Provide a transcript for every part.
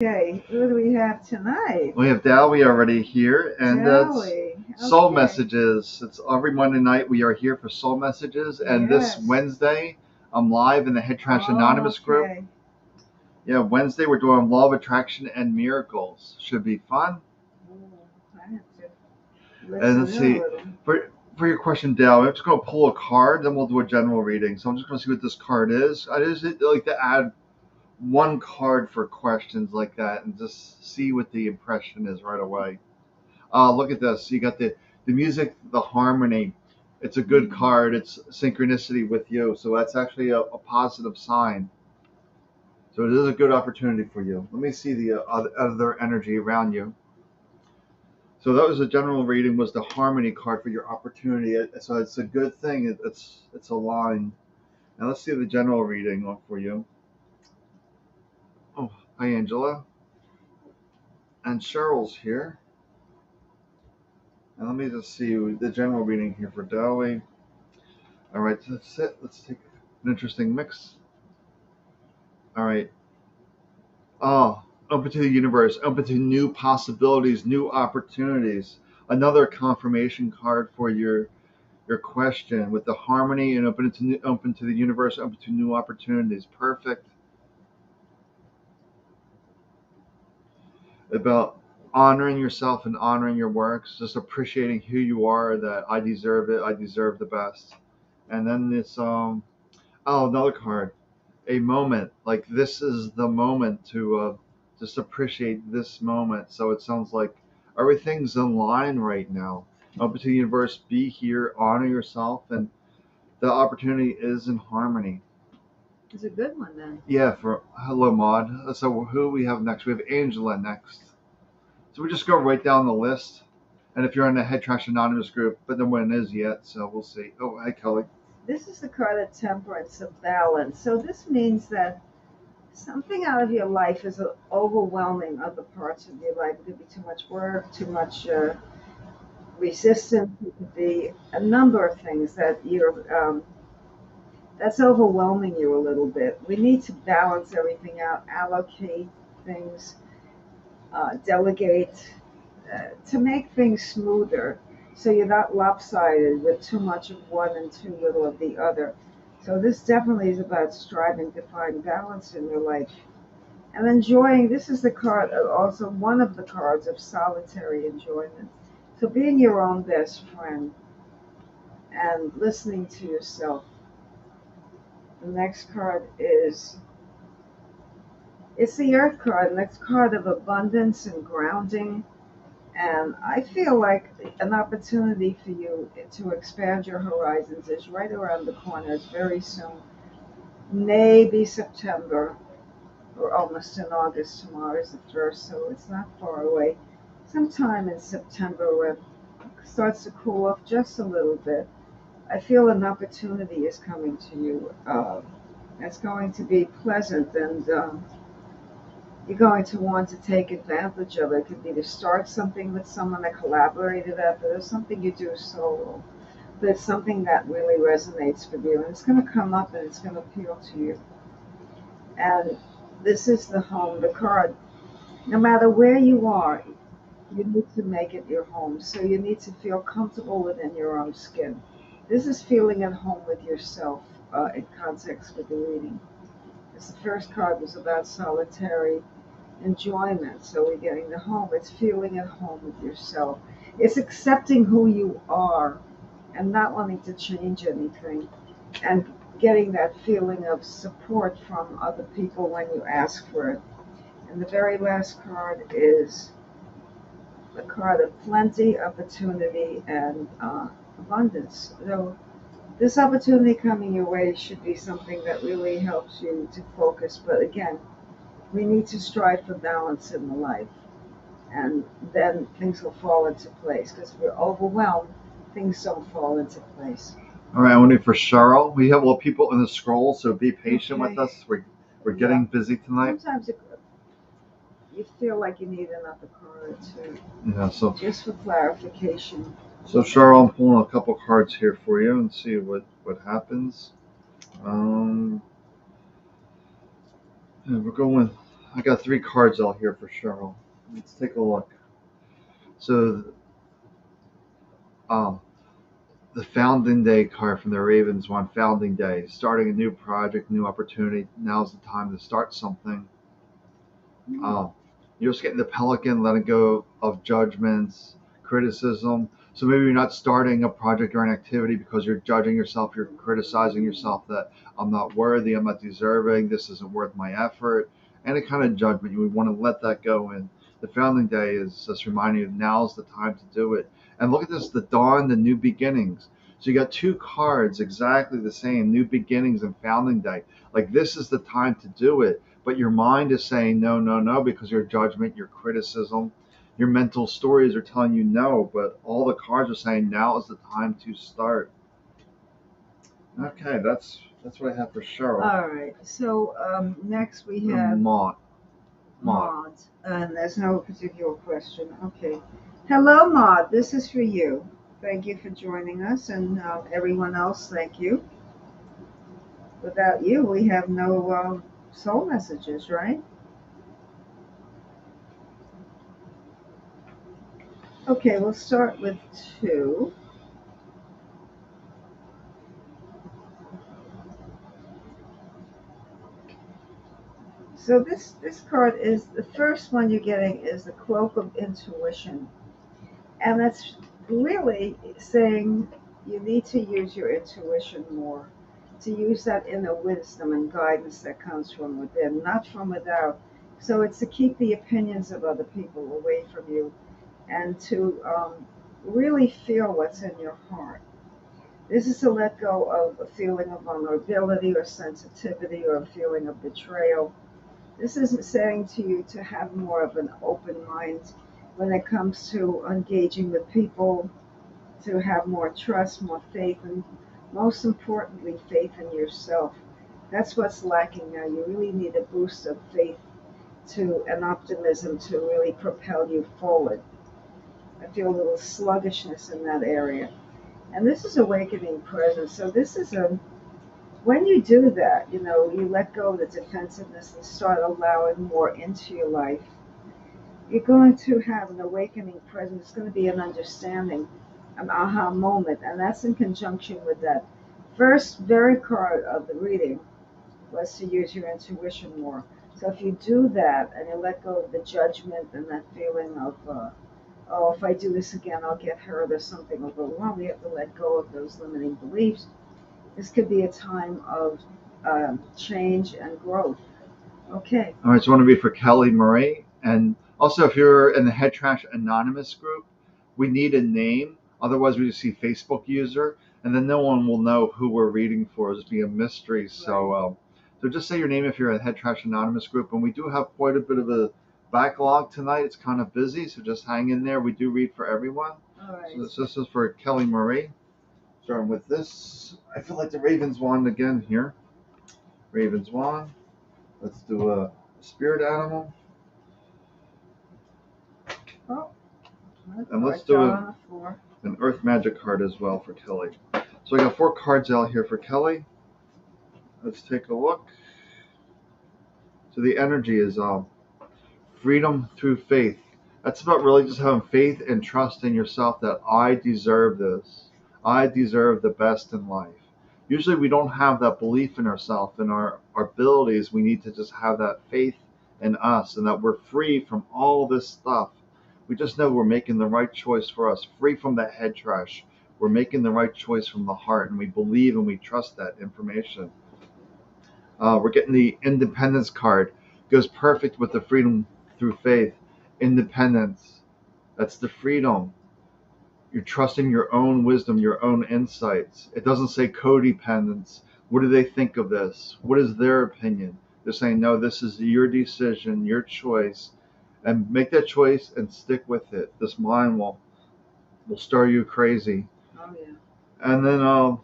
Okay, who do we have tonight? We have Dowie already here, and that's Shelley. Soul Okay. Messages. It's every Monday night we are here for Soul Messages, and this Yes. Wednesday I'm live in the Head Trash Anonymous group. Okay. Yeah, Wednesday we're doing Law of Attraction and Miracles. Should be fun. I have to And listen let's in a see, little. for your question, Dowie, I'm just going to pull a card, then we'll do a general reading. So I'm just going to see what this card is. I just like to add one card for questions like that and just see what the impression is right away. Look at this. You got the music, the harmony. It's a good card. It's synchronicity with you. So that's actually a positive sign. So it is a good opportunity for you. Let me see the other energy around you. So that was a general reading. Was the harmony card for your opportunity? So it's a good thing. It's aligned. Now let's see the general reading for you. Oh, hi Angela. And Cheryl's here. And let me just see the general reading here for Dowie. All right, so that's it. Let's take an interesting mix. All right. Oh, open to the universe, open to new possibilities, new opportunities. Another confirmation card for your question with the harmony and open to the universe, open to new opportunities. Perfect. About honoring yourself and honoring your works, just appreciating who you are. That I deserve it. I deserve the best. And then this another card, a moment like this is the moment to just appreciate this moment. So it sounds like everything's in line right now. Open to the universe, be here, honor yourself, and the opportunity is in harmony. It's a good one then. Yeah, for hello, Maud. So who we have next? We have Angela next. So we just go right down the list. And if you're in the Head Trash Anonymous group, but no one is yet, so we'll see. Oh, hi, Kelly. This is the card of temperance, of balance. So this means that something out of your life is overwhelming other parts of your life. It could be too much work, too much resistance. It could be a number of things that that's overwhelming you a little bit. We need to balance everything out, allocate things, delegate, to make things smoother so you're not lopsided with too much of one and too little of the other. So this definitely is about striving to find balance in your life and enjoying. This is the card, also one of the cards of solitary enjoyment. So being your own best friend and listening to yourself. The next card is it's the Earth card. Next card of abundance and grounding. And I feel like an opportunity for you to expand your horizons is right around the corner. It's very soon. Maybe September. We're almost in August. Tomorrow is the 1st, so it's not far away. Sometime in September when it starts to cool off just a little bit, I feel an opportunity is coming to you. It's going to be pleasant, and you're going to want to take advantage of it. It could be to start something with someone, a collaborative effort, or something you do solo. But it's something that really resonates with you, and it's going to come up and it's going to appeal to you. And this is the home, the card. No matter where you are, you need to make it your home. So you need to feel comfortable within your own skin. This is feeling at home with yourself in context with the reading. Because the first card was about solitary enjoyment. So we're getting the home. It's feeling at home with yourself. It's accepting who you are and not wanting to change anything. And getting that feeling of support from other people when you ask for it. And the very last card is the card of plenty, opportunity, and abundance. So this opportunity coming your way should be something that really helps you to focus. But again, we need to strive for balance in the life, and then things will fall into place. Because if we're overwhelmed, things don't fall into place. All right, I want to for Cheryl. We have a lot of people in the scroll, so be patient with Okay. us. We're getting busy tonight. Sometimes you feel like you need another card too, Yeah, so just for clarification. Cheryl, I'm pulling a couple cards here for you and see what happens. Yeah, we're going with I got 3 cards out here for Cheryl. Let's take a look. So, um, the Founding Day card from the Ravens one, Founding Day, starting a new project, new opportunity. Now's the time to start something. Um, you're just getting the pelican, letting go of judgments, criticism. So maybe you're not starting a project or an activity because you're judging yourself, you're criticizing yourself that I'm not worthy, I'm not deserving, this isn't worth my effort. Any kind of judgment, you would want to let that go. And the Founding Day is just reminding you now's the time to do it. And look at this, the dawn, the new beginnings. So you got 2 cards exactly the same, new beginnings and Founding Day. Like this is the time to do it, but your mind is saying no, no, no, because your judgment, your criticism, your mental stories are telling you no, but all the cards are saying now is the time to start. Okay, that's what I have for Cheryl. All right. So next we have Maud. Maud, and there's no particular question. Okay. Hello, Maud. This is for you. Thank you for joining us, and everyone else, thank you. Without you, we have no soul messages, right? Okay, we'll start with 2. So this card is the first one you're getting is the Cloak of Intuition, and that's really saying you need to use your intuition more, to use that inner wisdom and guidance that comes from within, not from without. So it's to keep the opinions of other people away from you, and to really feel what's in your heart. This is to let go of a feeling of vulnerability or sensitivity or a feeling of betrayal. This isn't saying to you to have more of an open mind when it comes to engaging with people, to have more trust, more faith, and most importantly, faith in yourself. That's what's lacking now. You really need a boost of faith to and optimism to really propel you forward. I feel a little sluggishness in that area. And this is awakening presence. So this is when you do that, you let go of the defensiveness and start allowing more into your life, you're going to have an awakening presence. It's going to be an understanding, an aha moment. And that's in conjunction with that first very card of the reading was to use your intuition more. So if you do that and you let go of the judgment and that feeling of, oh, if I do this again, I'll get hurt or something will go wrong, you have to let go of those limiting beliefs. This could be a time of change and growth. Okay. All right, so I want to read for Kelly Marie. And also, if you're in the Head Trash Anonymous group, we need a name. Otherwise, we just see Facebook user, and then no one will know who we're reading for. It'll just be a mystery. Right. So just say your name if you're in the Head Trash Anonymous group. And we do have quite a bit of a backlog tonight. It's kind of busy, so just hang in there. We do read for everyone. All right. So this is for Kelly Marie. Starting with this. I feel like the Ravens won again here. Ravens won. Let's do a spirit animal. Oh, and let's do an Earth Magic card as well for Kelly. So I got 4 cards out here for Kelly. Let's take a look. So the energy is freedom through faith. That's about really just having faith and trust in yourself that I deserve this. I deserve the best in life. Usually we don't have that belief in ourselves and our abilities. We need to just have that faith in us and that we're free from all this stuff. We just know we're making the right choice for us, free from that head trash. We're making the right choice from the heart, and we believe and we trust that information. We're getting the independence card. Goes perfect with the freedom through faith. Independence. That's the freedom. You're trusting your own wisdom, your own insights. It doesn't say codependence. What do they think of this? What is their opinion? They're saying, no, this is your decision, your choice, and make that choice and stick with it. This mind will stir you crazy. Oh yeah. And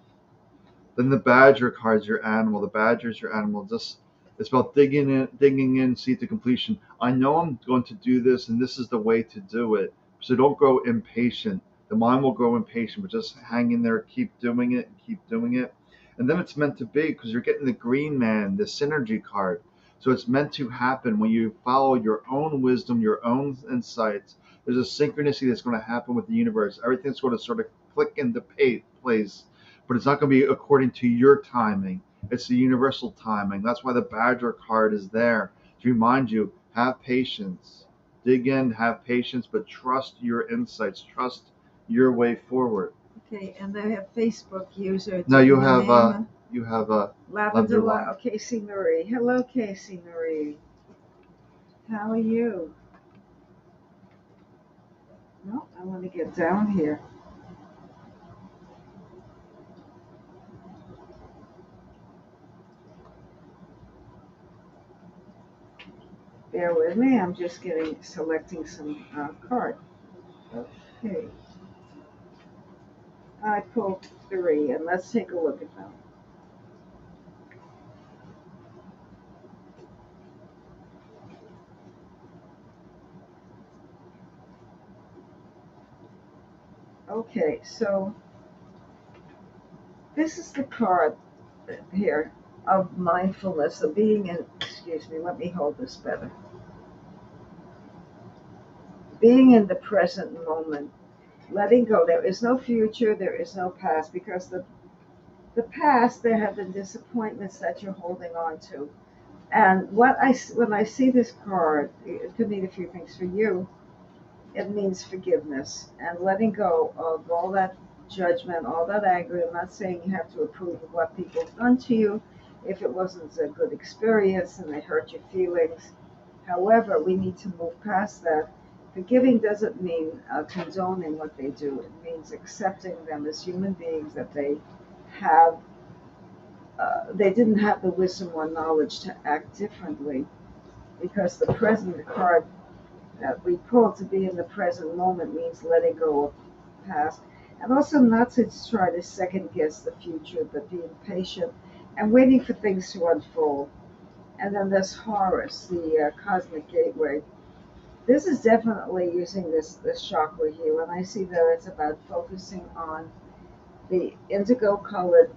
then the badger card's your animal. The badger's your animal. Just it's about digging in, see to completion. I know I'm going to do this, and this is the way to do it. So don't grow impatient. The mind will grow impatient, but just hang in there, keep doing it. And then it's meant to be because you're getting the green man, the synergy card. So it's meant to happen when you follow your own wisdom, your own insights. There's a synchronicity that's going to happen with the universe. Everything's going to sort of click into place, but it's not going to be according to your timing. It's the universal timing. That's why the Badger card is there to remind you, have patience. Dig in, have patience, but trust your insights. Trust your way forward. Okay, and I have Facebook user. Now Do you the have name Lavender Lavender. Line. Oh, Casey Marie. Hello, Casey Marie. How are you? No, I want to get down here. Bear with me. I'm just selecting some card. Okay. I pulled three, and let's take a look at them. Okay, so this is the card here of mindfulness, of being in, excuse me, let me hold this better. Being in the present moment, letting go. There is no future, there is no past, because the past, there have been disappointments that you're holding on to. And when I see this card, it could mean a few things for you. It means forgiveness and letting go of all that judgment, all that anger. I'm not saying you have to approve of what people have done to you if it wasn't a good experience and they hurt your feelings. However, we need to move past that. Forgiving doesn't mean condoning what they do. It means accepting them as human beings, that have they didn't have the wisdom or knowledge to act differently, because the present card that we pull, to be in the present moment, means letting go of the past, and also not to try to second guess the future, but being patient and waiting for things to unfold. And then there's Horus, the cosmic gateway. This is definitely using this chakra here. When I see that, it's about focusing on the indigo colored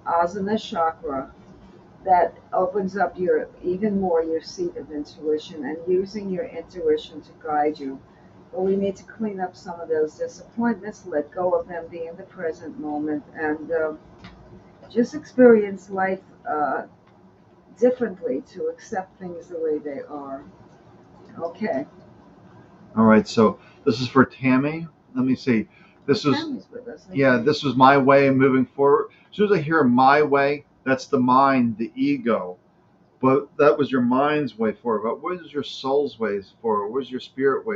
Asana chakra, that opens up your even more your seat of intuition, and using your intuition to guide you. But we need to clean up some of those disappointments, let go of them, be in the present moment, and just experience life differently, to accept things the way they are. Okay. All right, so this is for Tammy. Let me see. This was Tammy's with us. Yeah, Okay. this was my way of moving forward. As soon as I hear my way, that's the mind, the ego. But that was your mind's way forward. But what is your soul's ways forward? What is your spirit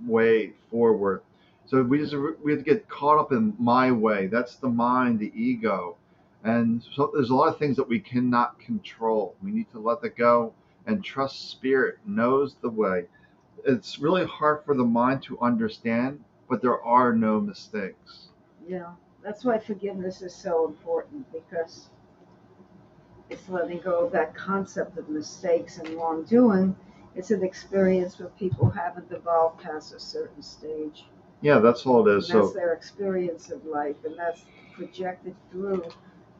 way forward? So we have to get caught up in my way. That's the mind, the ego, and so there's a lot of things that we cannot control. We need to let that go and trust spirit knows the way. It's really hard for the mind to understand, but there are no mistakes. Yeah, that's why forgiveness is so important, because it's letting go of that concept of mistakes and wrongdoing. It's an experience where people haven't evolved past a certain stage. Yeah, that's all it And is. that's So, their experience of life, and that's projected through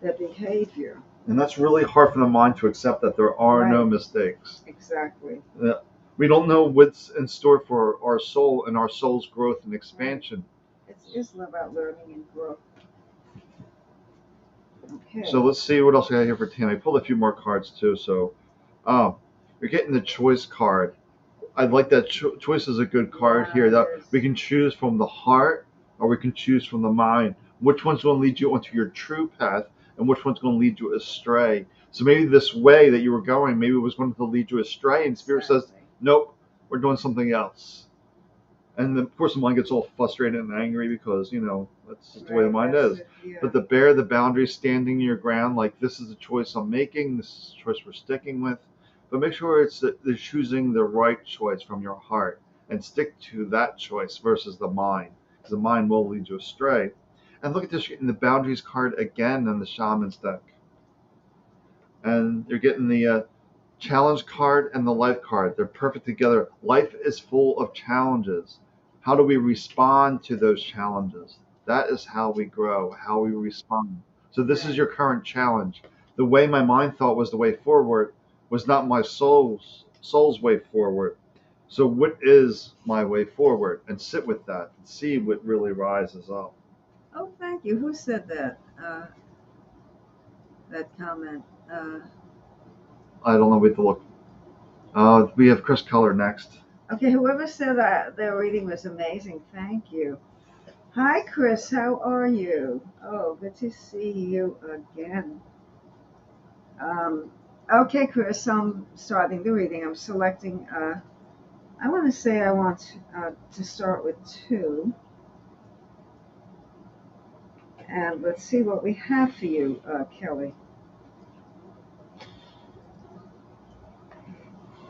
their behavior. and that's really hard for the mind to accept that there are no Right, mistakes. exactly. Uh, We don't know what's in store for our soul and our soul's growth and Right. expansion. It's about learning and growth. So Okay. let's see what else I got here for Tam. I pulled a few more cards too. So, um, you're getting the choice card. I like that choice is a good card Yeah, here. it That is. we can choose from the heart or we can choose from the mind. Which one's going to lead you onto your true path, and which one's going to lead you astray? So maybe this way that you were going, maybe it was going to lead you astray, and Spirit says, Exactly. "Nope, we're doing something else." And of course, the mind gets all frustrated and angry because that's just the way the Right, mind that's is. it. Yeah. But the bear the boundary, standing your ground, like this is the choice I'm making, this is the choice we're sticking with. But make sure it's that they're choosing the right choice from your heart and stick to that choice versus the mind, because the mind will lead you astray. And look at this in the boundaries card again on the shaman's deck, and you're getting the challenge card and the life card. They're perfect together. Life is full of challenges. How do we respond to those challenges? That is how we grow, how we respond. So this is Right. your current challenge. The way my mind thought was the way forward was not my soul's way forward. So what is my way forward? And sit with that and see what really rises up. Oh, thank you. Who said that? That comment. I don't know what to look. We have Chris Keller next. Okay, whoever said that their reading was amazing. Thank you. Hi, Chris. How are you? Oh, good to see you again. Um, okay, Chris. I'm starting the reading. I'm selecting. I want to say I want to start with two, and let's see what we have for you, Kelly.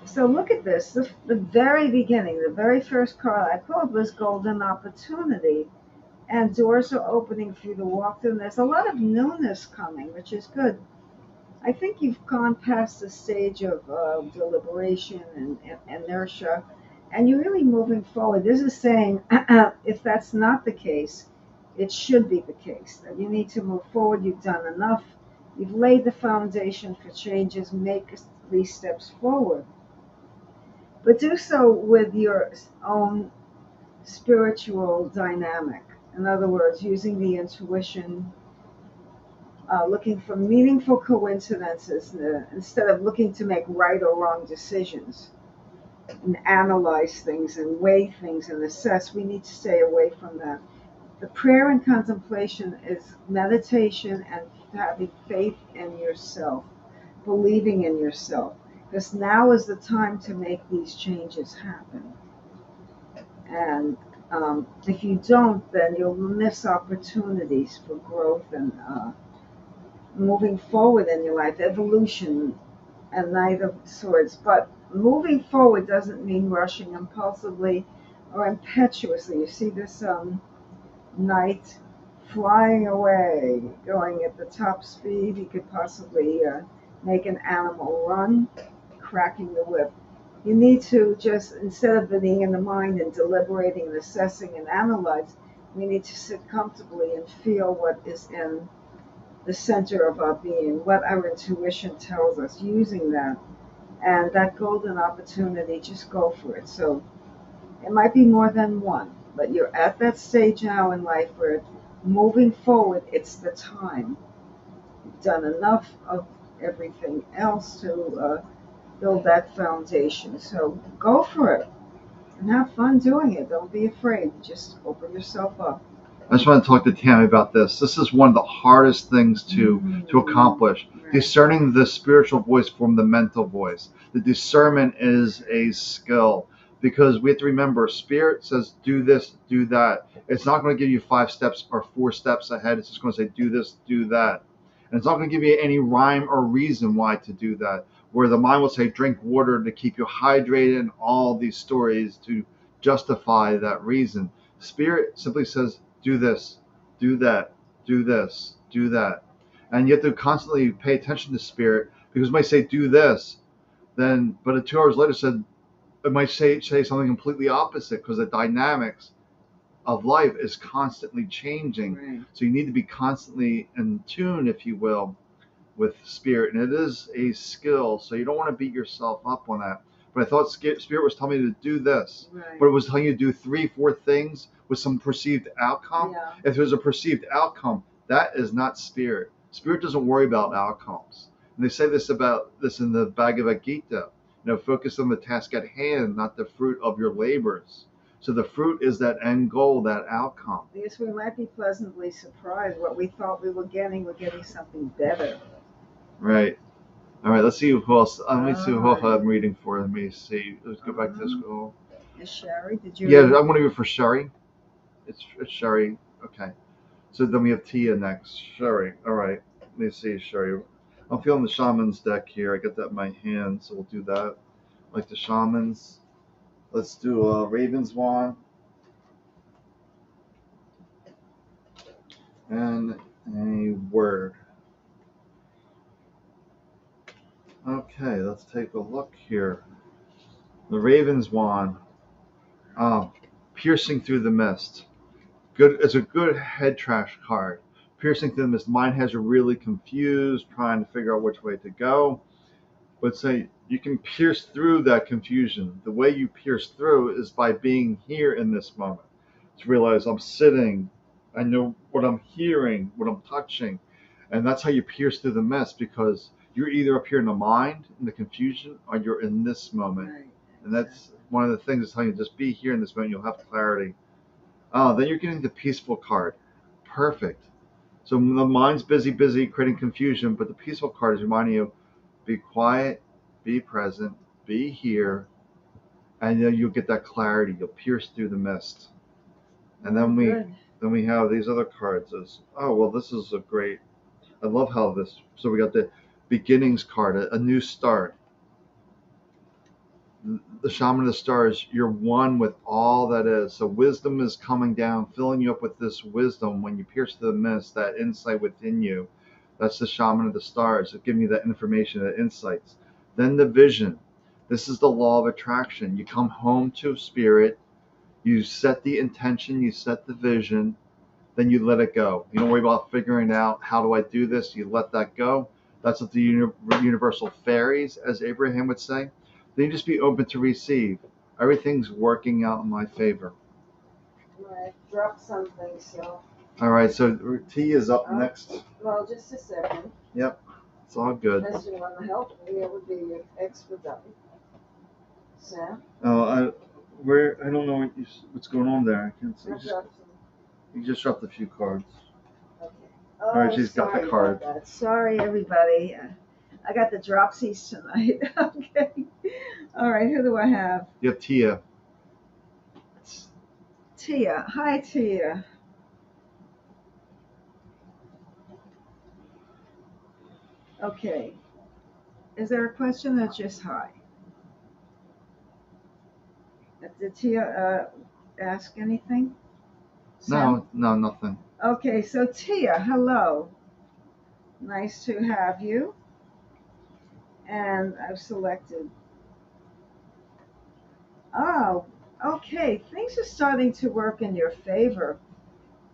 So look at this. The very beginning, the very first card I pulled was Golden Opportunity, and doors are opening for you to walk through. And there's a lot of newness coming, which is good. I think you've gone past the stage of deliberation and inertia, and you're really moving forward. This is saying, if that's not the case, it should be the case that you need to move forward. You've done enough. You've laid the foundation for changes. Make these steps forward, but do so with your own spiritual dynamic. In other words, using the intuition, looking for meaningful coincidences instead of looking to make right or wrong decisions and analyze things and weigh things and assess. We need to stay away from that. The prayer and contemplation is meditation and having faith in yourself, believing in yourself, because now is the time to make these changes happen. And if you don't, then you'll miss opportunities for growth and moving forward in your life, evolution, and Knight of Swords. But moving forward doesn't mean rushing impulsively or impetuously. You see this knight flying away, going at the top speed. He could possibly make an animal run, cracking the whip. You need to just, instead of being in the mind and deliberating and assessing and analyze, we need to sit comfortably and feel what is in the center of our being, what our intuition tells us, using that. And that golden opportunity, just go for it. So it might be more than one, but you're at that stage now in life where moving forward, it's the time. You've done enough of everything else to build that foundation. So go for it and have fun doing it. Don't be afraid. Just open yourself up. I just want to talk to Tammy about this. This is one of the hardest things to accomplish. Right. Discerning the spiritual voice from the mental voice. The discernment is a skill because we have to remember spirit says do this, do that. It's not going to give you 5 steps or 4 steps ahead. It's just going to say do this, do that. And it's not going to give you any rhyme or reason why to do that. Where the mind will say drink water to keep you hydrated and all these stories to justify that reason. Spirit simply says do this, do that, do this, do that. And you have to constantly pay attention to spirit because it might say do this, then but 2 hours later said it might say something completely opposite because the dynamics of life is constantly changing. Right. So you need to be constantly in tune, if you will, with spirit. And it is a skill, so you don't want to beat yourself up on that. But I thought spirit was telling me to do this, Right. but it was telling you to do 3, 4 things with some perceived outcome. Yeah. If there's a perceived outcome, that is not spirit. Spirit doesn't worry about outcomes. And they say this about this in the Bhagavad Gita. Focus on the task at hand, not the fruit of your labors. So the fruit is that end goal, that outcome. Yes, we might be pleasantly surprised. What we thought we were getting something better. Right. All right. Let's see who else. Let me see who else I'm reading for. Let me see. Let's go back to this girl. Is Sherry? Did you? Yeah, I'm going to go for Sherry. It's Sherry. Okay. So then we have Tia next. Sherry. All right. Let me see, Sherry. I'm feeling the shaman's deck here. I got that in my hand, so we'll do that. Like the shamans. Let's do a Raven's Wand. And a word. Okay, let's take a look here. The Raven's Wand. Piercing through the mist. Good. It's a good head trash card. piercing through the mist. Mine has you really confused, trying to figure out which way to go. But say you can pierce through that confusion. The way you pierce through is by being here in this moment. To realize I'm sitting, I know what I'm hearing, what I'm touching. And that's how you pierce through the mist, because you're either up here in the mind, in the confusion, or you're in this moment. Right. And that's one of the things that's telling you just be here in this moment, you'll have clarity. Oh, then you're getting the peaceful card. Perfect. So the mind's busy creating confusion, but the peaceful card is reminding you, be quiet, be present, be here, and then you'll get that clarity. You'll pierce through the mist. And then we have these other cards as, oh, well, this is a great, I love how this, so we got the beginnings card, a new start. The shaman of the stars, you're one with all that is. So wisdom is coming down, filling you up with this wisdom. When you pierce through the mist, that insight within you, that's the shaman of the stars. It gives you that information, that insights. Then the vision. This is the law of attraction. You come home to spirit, you set the intention, you set the vision, then you let it go. You don't worry about figuring out, how do I do this? You let that go. That's what the universal fairies, as Abraham would say. Then you just be open to receive. Everything's working out in my favor. I dropped something, so. All right, so T is up next. Well, just a second. Yep, it's all good. Unless you want to help me, it would be expedite. Sam? I don't know what's going on there. I can't see. You just dropped a few cards. Okay. All right, she's got the card. Sorry, everybody. I got the dropsies tonight. Okay. All right, who do I have? You have Tia. Tia. Hi, Tia. Okay. Is there a question or just hi? Did Tia ask anything? Sam? No, nothing. Okay, so Tia, hello. Nice to have you. And I've selected. Oh, okay. Things are starting to work in your favor,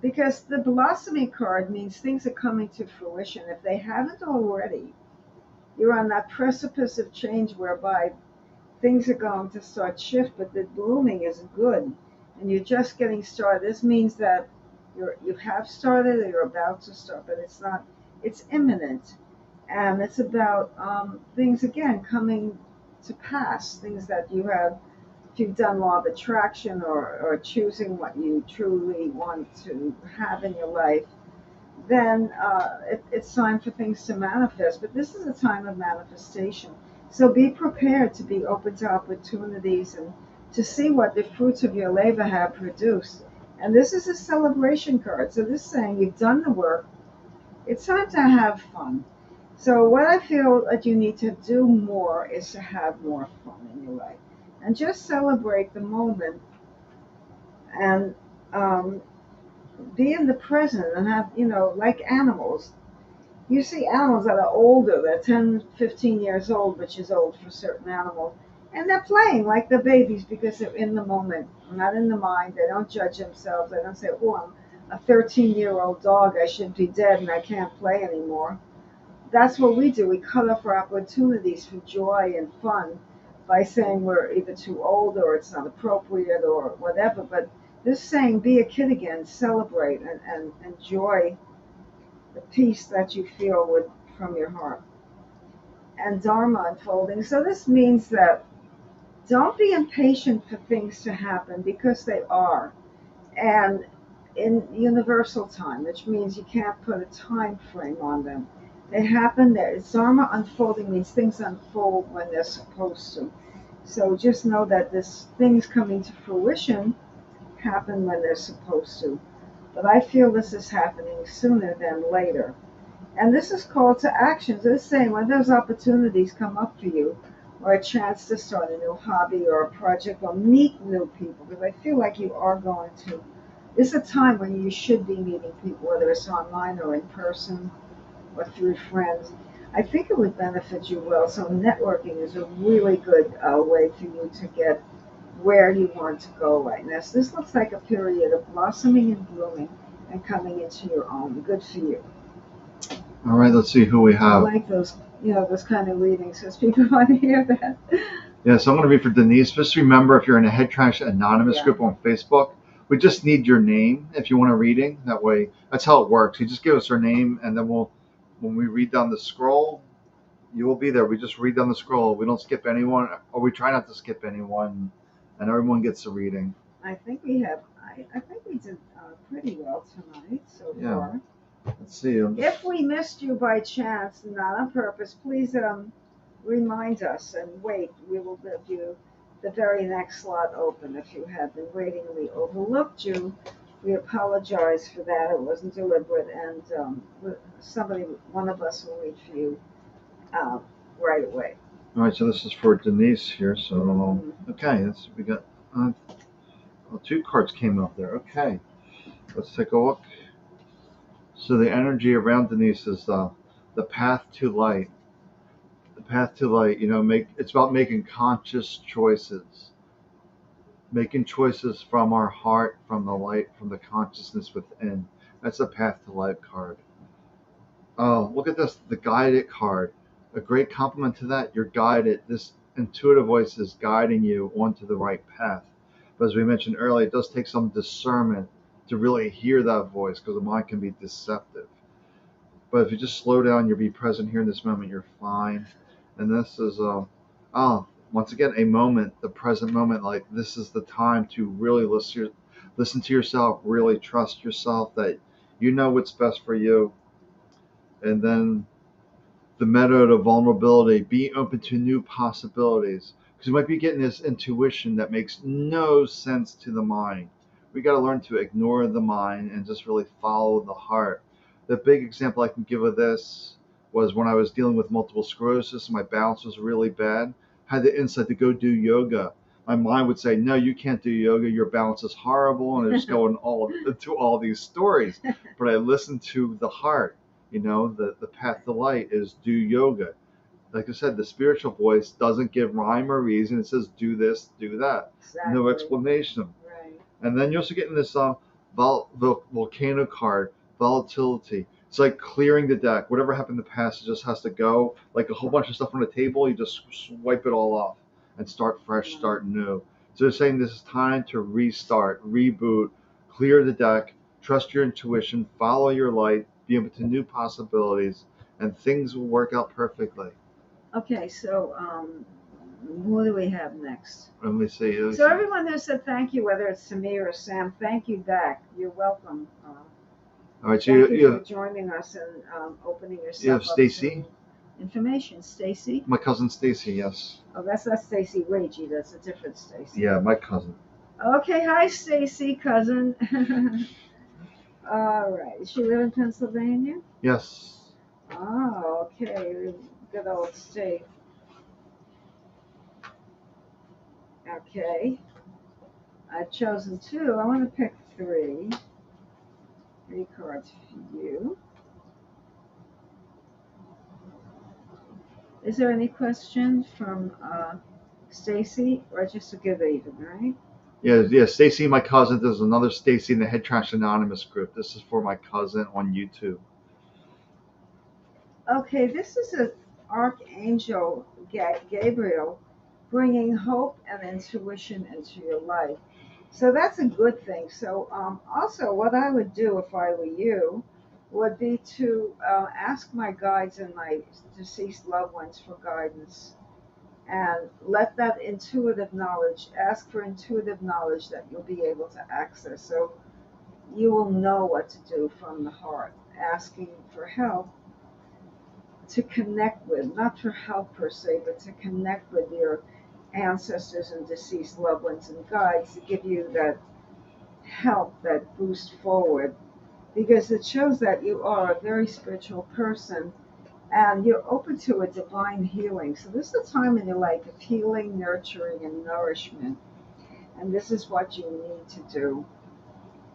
because the blossoming card means things are coming to fruition. If they haven't already, you're on that precipice of change whereby things are going to start shift, but the blooming is good, and you're just getting started. This means that you have started, or you're about to start, but it's not. It's imminent, and it's about things again coming to pass. Things that you have, if you've done law of attraction, or choosing what you truly want to have in your life, then it's time for things to manifest. But this is a time of manifestation. So be prepared to be open to opportunities and to see what the fruits of your labor have produced. And this is a celebration card. So this is saying you've done the work. It's time to have fun. So what I feel that you need to do more is to have more fun in your life. And just celebrate the moment, and be in the present, and have, like animals. You see animals that are older, they're 10, 15 years old, which is old for certain animals, and they're playing like they're babies because they're in the moment, not in the mind. They don't judge themselves. They don't say, oh, I'm a 13-year-old dog, I should be dead and I can't play anymore. That's what we do. We cut off our opportunities for joy and fun by saying we're either too old, or it's not appropriate, or whatever. But this saying, be a kid again, celebrate, and enjoy the peace that you feel from your heart. And Dharma unfolding. So this means that don't be impatient for things to happen, because they are. And in universal time, which means you can't put a time frame on them. They happen there. Dharma unfolding means things unfold when they're supposed to. So just know that this things coming to fruition happen when they're supposed to. But I feel this is happening sooner than later. And this is called to action. So it's saying when those opportunities come up for you, or a chance to start a new hobby or a project, or meet new people, because I feel like you are going to. This is a time when you should be meeting people, whether it's online or in person or through friends. I think it would benefit you well. So networking is a really good way for you to get where you want to go right now. So this looks like a period of blossoming and blooming. and coming into your own. Good for you. All right, let's see who we I have. like those, those kind of readings because people want to hear that. Yeah, so I'm going to read for Denise. Just remember, if you're in a Head Trash Anonymous Yeah. group on Facebook, we just need your name if you want a reading. That way, that's how it works. You just give us your name, and then when we read down the scroll, you will be there. We just read down the scroll. We don't skip anyone, or we try not to skip anyone, and everyone gets a reading. I think we have. I think we did pretty well tonight so far. Let's see. If we missed you by chance, not on purpose, please remind us and wait. We will give you the very next slot open. If you have been waiting and we overlooked you, we apologize for that. It wasn't deliberate, and one of us will read for you right away. All right, so this is for Denise here. So okay, we got 2 cards came up there. Okay, let's take a look. So the energy around Denise is the path to light. The path to light. It's about making conscious choices, making choices from our heart, from the light, from the consciousness within. That's the path to light card. Oh, look at this, the guided card. A great compliment to that. You're guided. This intuitive voice is guiding you onto the right path. But as we mentioned earlier, it does take some discernment to really hear that voice because the mind can be deceptive. But if you just slow down, you'll be present here in this moment, you're fine. And this is, once again, a moment, the present moment. Like, this is the time to really listen to yourself, really trust yourself that you know what's best for you. And then the method of vulnerability, be open to new possibilities. Because you might be getting this intuition that makes no sense to the mind. We got to learn to ignore the mind and just really follow the heart. The big example I can give of this was when I was dealing with multiple sclerosis and my balance was really bad. I had the insight to go do yoga. My mind would say, no, you can't do yoga. Your balance is horrible. And it's going into all these stories. But I listened to the heart. The path to light is do yoga. Like I said, the spiritual voice doesn't give rhyme or reason. It says do this, do that. Exactly. No explanation. Right. And then you're also getting this volcano card, volatility. It's like clearing the deck. Whatever happened in the past, it just has to go. Like a whole bunch of stuff on the table, you just wipe it all off and start fresh, start new. So they're saying this is time to restart, reboot, clear the deck, trust your intuition, follow your light, be open to new possibilities, and things will work out perfectly. Okay, so who do we have next? Let me see. So everyone who said thank you, whether it's to me or Sam, thank you back. You're welcome. All right, so thank you for joining us and opening yourself you have up Stacy? to information. Stacy? My cousin Stacy, yes. Oh, that's not Stacy Ragey. That's a different Stacy. Yeah, my cousin. Okay, hi Stacy, cousin. All right. Does she live in Pennsylvania? Yes. Oh, okay. Good old state. Okay. I've chosen 2. I want to pick 3. 3 cards for you. Is there any question from Stacy, or just a give even, right? Yeah, Stacy, my cousin. There's another Stacy in the Head Trash Anonymous group. This is for my cousin on YouTube. Okay, this is an Archangel Gabriel bringing hope and intuition into your life. So that's a good thing. So also what I would do if I were you would be to ask my guides and my deceased loved ones for guidance and let that intuitive knowledge, ask for intuitive knowledge that you'll be able to access. So you will know what to do from the heart, asking for help to connect with, not for help per se, but to connect with your ancestors and deceased loved ones and guides to give you that help, that boost forward, because it shows that you are a very spiritual person and you're open to a divine healing. So this is a time in your life of healing, nurturing, and nourishment, and this is what you need to do.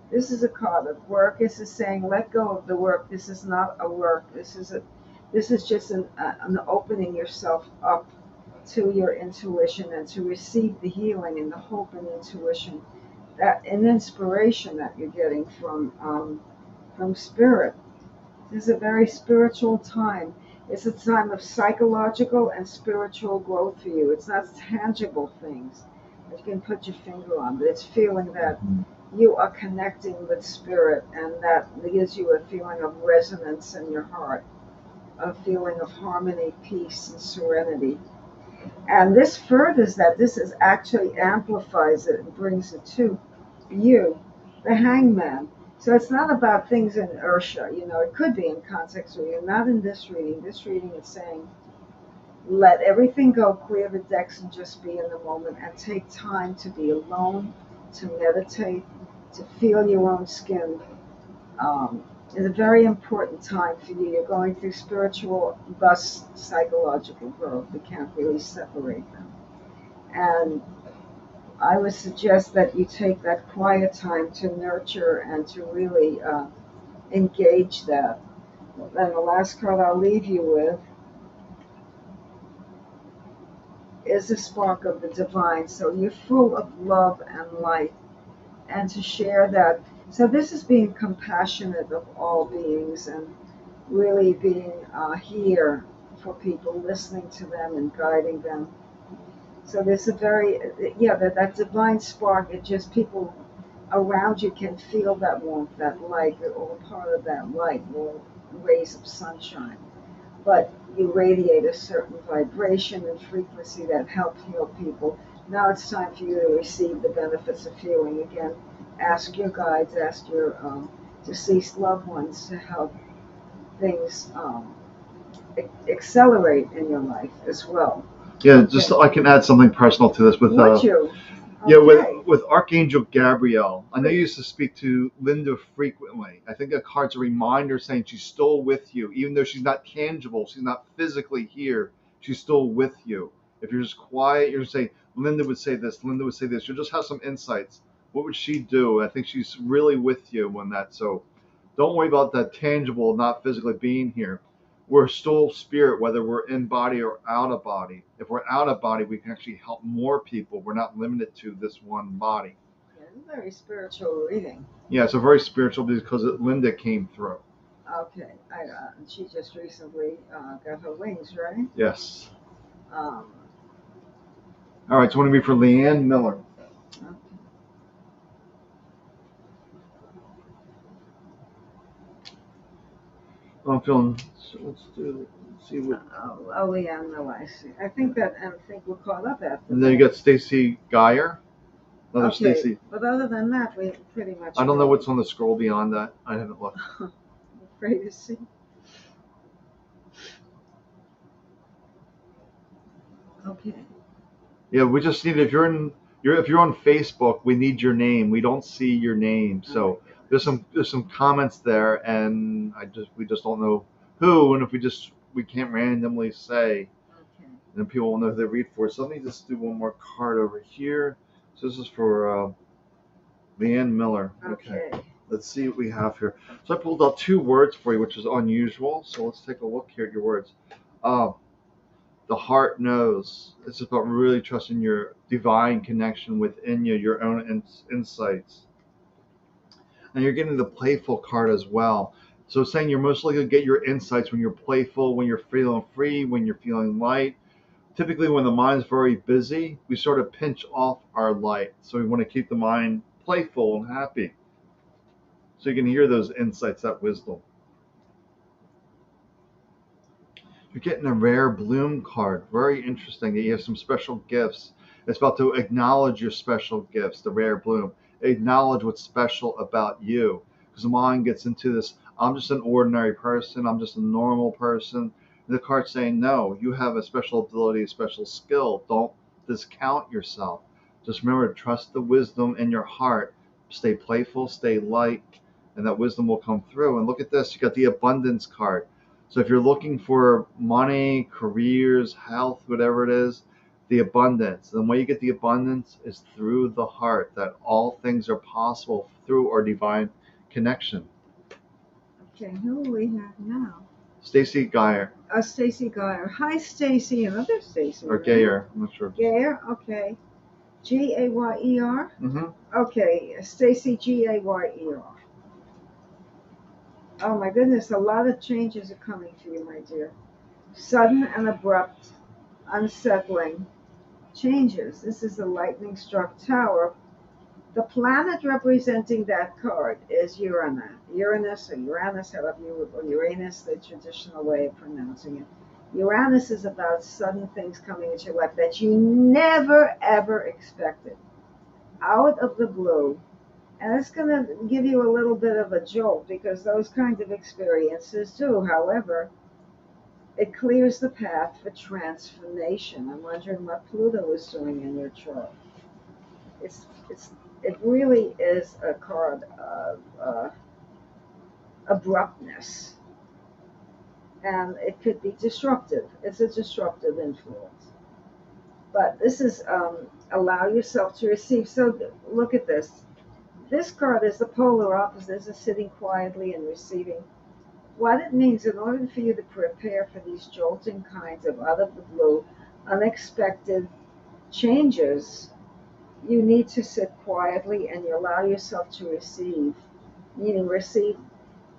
This is a card of work. This is saying let go of the work. This is not a work. This is just an opening yourself up to your intuition and to receive the healing and the hope and intuition that and inspiration that you're getting from from spirit. This is a very spiritual time. It's a time of psychological and spiritual growth for you. It's not tangible things that you can put your finger on, but it's feeling that you are connecting with spirit, and that gives you a feeling of resonance in your heart, a feeling of harmony, peace, and serenity. And this furthers that. This is actually amplifies it and brings it to you, the hangman. So it's not about things in inertia. It could be in context reading, not in this reading. This reading is saying, let everything go, clear the decks, and just be in the moment, and take time to be alone, to meditate, to feel your own skin. It's a very important time for you. You're going through spiritual, thus psychological growth. We can't really separate them. And I would suggest that you take that quiet time to nurture and to really engage that. And the last card I'll leave you with is the spark of the divine. So you're full of love and light, and to share that. So this is being compassionate of all beings and really being here for people, listening to them and guiding them. So there's a very, yeah, that divine spark. It just, people around you can feel that warmth, that light. You're all part of that light, all rays of sunshine. But you radiate a certain vibration and frequency that helps heal people. Now it's time for you to receive the benefits of healing. Again, ask your guides, ask your deceased loved ones to help things accelerate in your life as well. Yeah, just I can add something personal to this with Would you? yeah, Okay. with Archangel Gabrielle. I know you used to speak to Linda frequently. I think that card's a reminder saying she's still with you, even though she's not tangible, she's not physically here. She's still with you. If you're just quiet, you're saying Linda would say this, Linda would say this. You'll just have some insights. What would she do? I think she's really with you when that. So don't worry about that tangible, not physically being here. We're still spirit, whether we're in body or out of body. If we're out of body, we can actually help more people. We're not limited to this one body. Yeah, it's a very spiritual reading. Yeah, it's a very spiritual because Linda came through. Okay. She just recently got her wings, right? Yes. Um, All right, so want to be for Leanne Miller. okay. I'm feeling. So let's do. Let's see what. Oh, Leanne, no, I see. I think we're caught up after And then you that. got Stacy Geyer. Another Okay, Stacy. but other than that, we pretty much. I don't know what's on the scroll beyond that. I haven't looked. I'm afraid to see. Okay. Yeah, we just need if you're on Facebook, we need your name. We don't see your name, so there's some comments there, and we just don't know who, and if we can't randomly say, Okay. then people will know who they read for. So let me just do one more card over here. So this is for Leanne Miller. Okay. Let's see what we have here. So I pulled out two words for you, which is unusual. So let's take a look here at your words. Uh, the heart knows. It's about really trusting your divine connection within you, your own insights. And you're getting the playful card as well. So it's saying you're most likely to get your insights when you're playful, when you're feeling free, when you're feeling light. Typically, when the mind's very busy, we sort of pinch off our light. So we want to keep the mind playful and happy. So you can hear those insights, that wisdom. You're getting a rare bloom card. Very interesting that you have some special gifts. It's about to acknowledge your special gifts, the rare bloom. Acknowledge what's special about you. Because the mind gets into this, I'm just an ordinary person, I'm just a normal person. And the card's saying, no, you have a special ability, a special skill. Don't discount yourself. Just remember to trust the wisdom in your heart. Stay playful, stay light, and that wisdom will come through. And look at this, you got the abundance card. So if you're looking for money, careers, health, whatever it is, the abundance. The way you get the abundance is through the heart, that all things are possible through our divine connection. Okay, who do we have now? Stacy Geyer. Stacy Geyer. Hi, Stacy. Another Stacy. Or Gayer. I'm not sure. Gayer, okay. Gayer? Mm-hmm. Okay, Stacy Gayer. Oh my goodness, a lot of changes are coming to you, my dear. Sudden and abrupt, unsettling changes. This is the lightning struck tower. The planet representing that card is Uranus or Uranus, however you, or Uranus, the traditional way of pronouncing it. Uranus is about sudden things coming into your life that you never ever expected, out of the blue. And it's going to give you a little bit of a jolt because those kinds of experiences do. However, it clears the path for transformation. I'm wondering what Pluto is doing in your chart. It's it really is a card of abruptness, and it could be disruptive. It's a disruptive influence. But this is allow yourself to receive. So look at this. This card is the polar opposite. This is sitting quietly and receiving. What it means, in order for you to prepare for these jolting kinds of out of the blue, unexpected changes, you need to sit quietly and you allow yourself to receive, meaning receive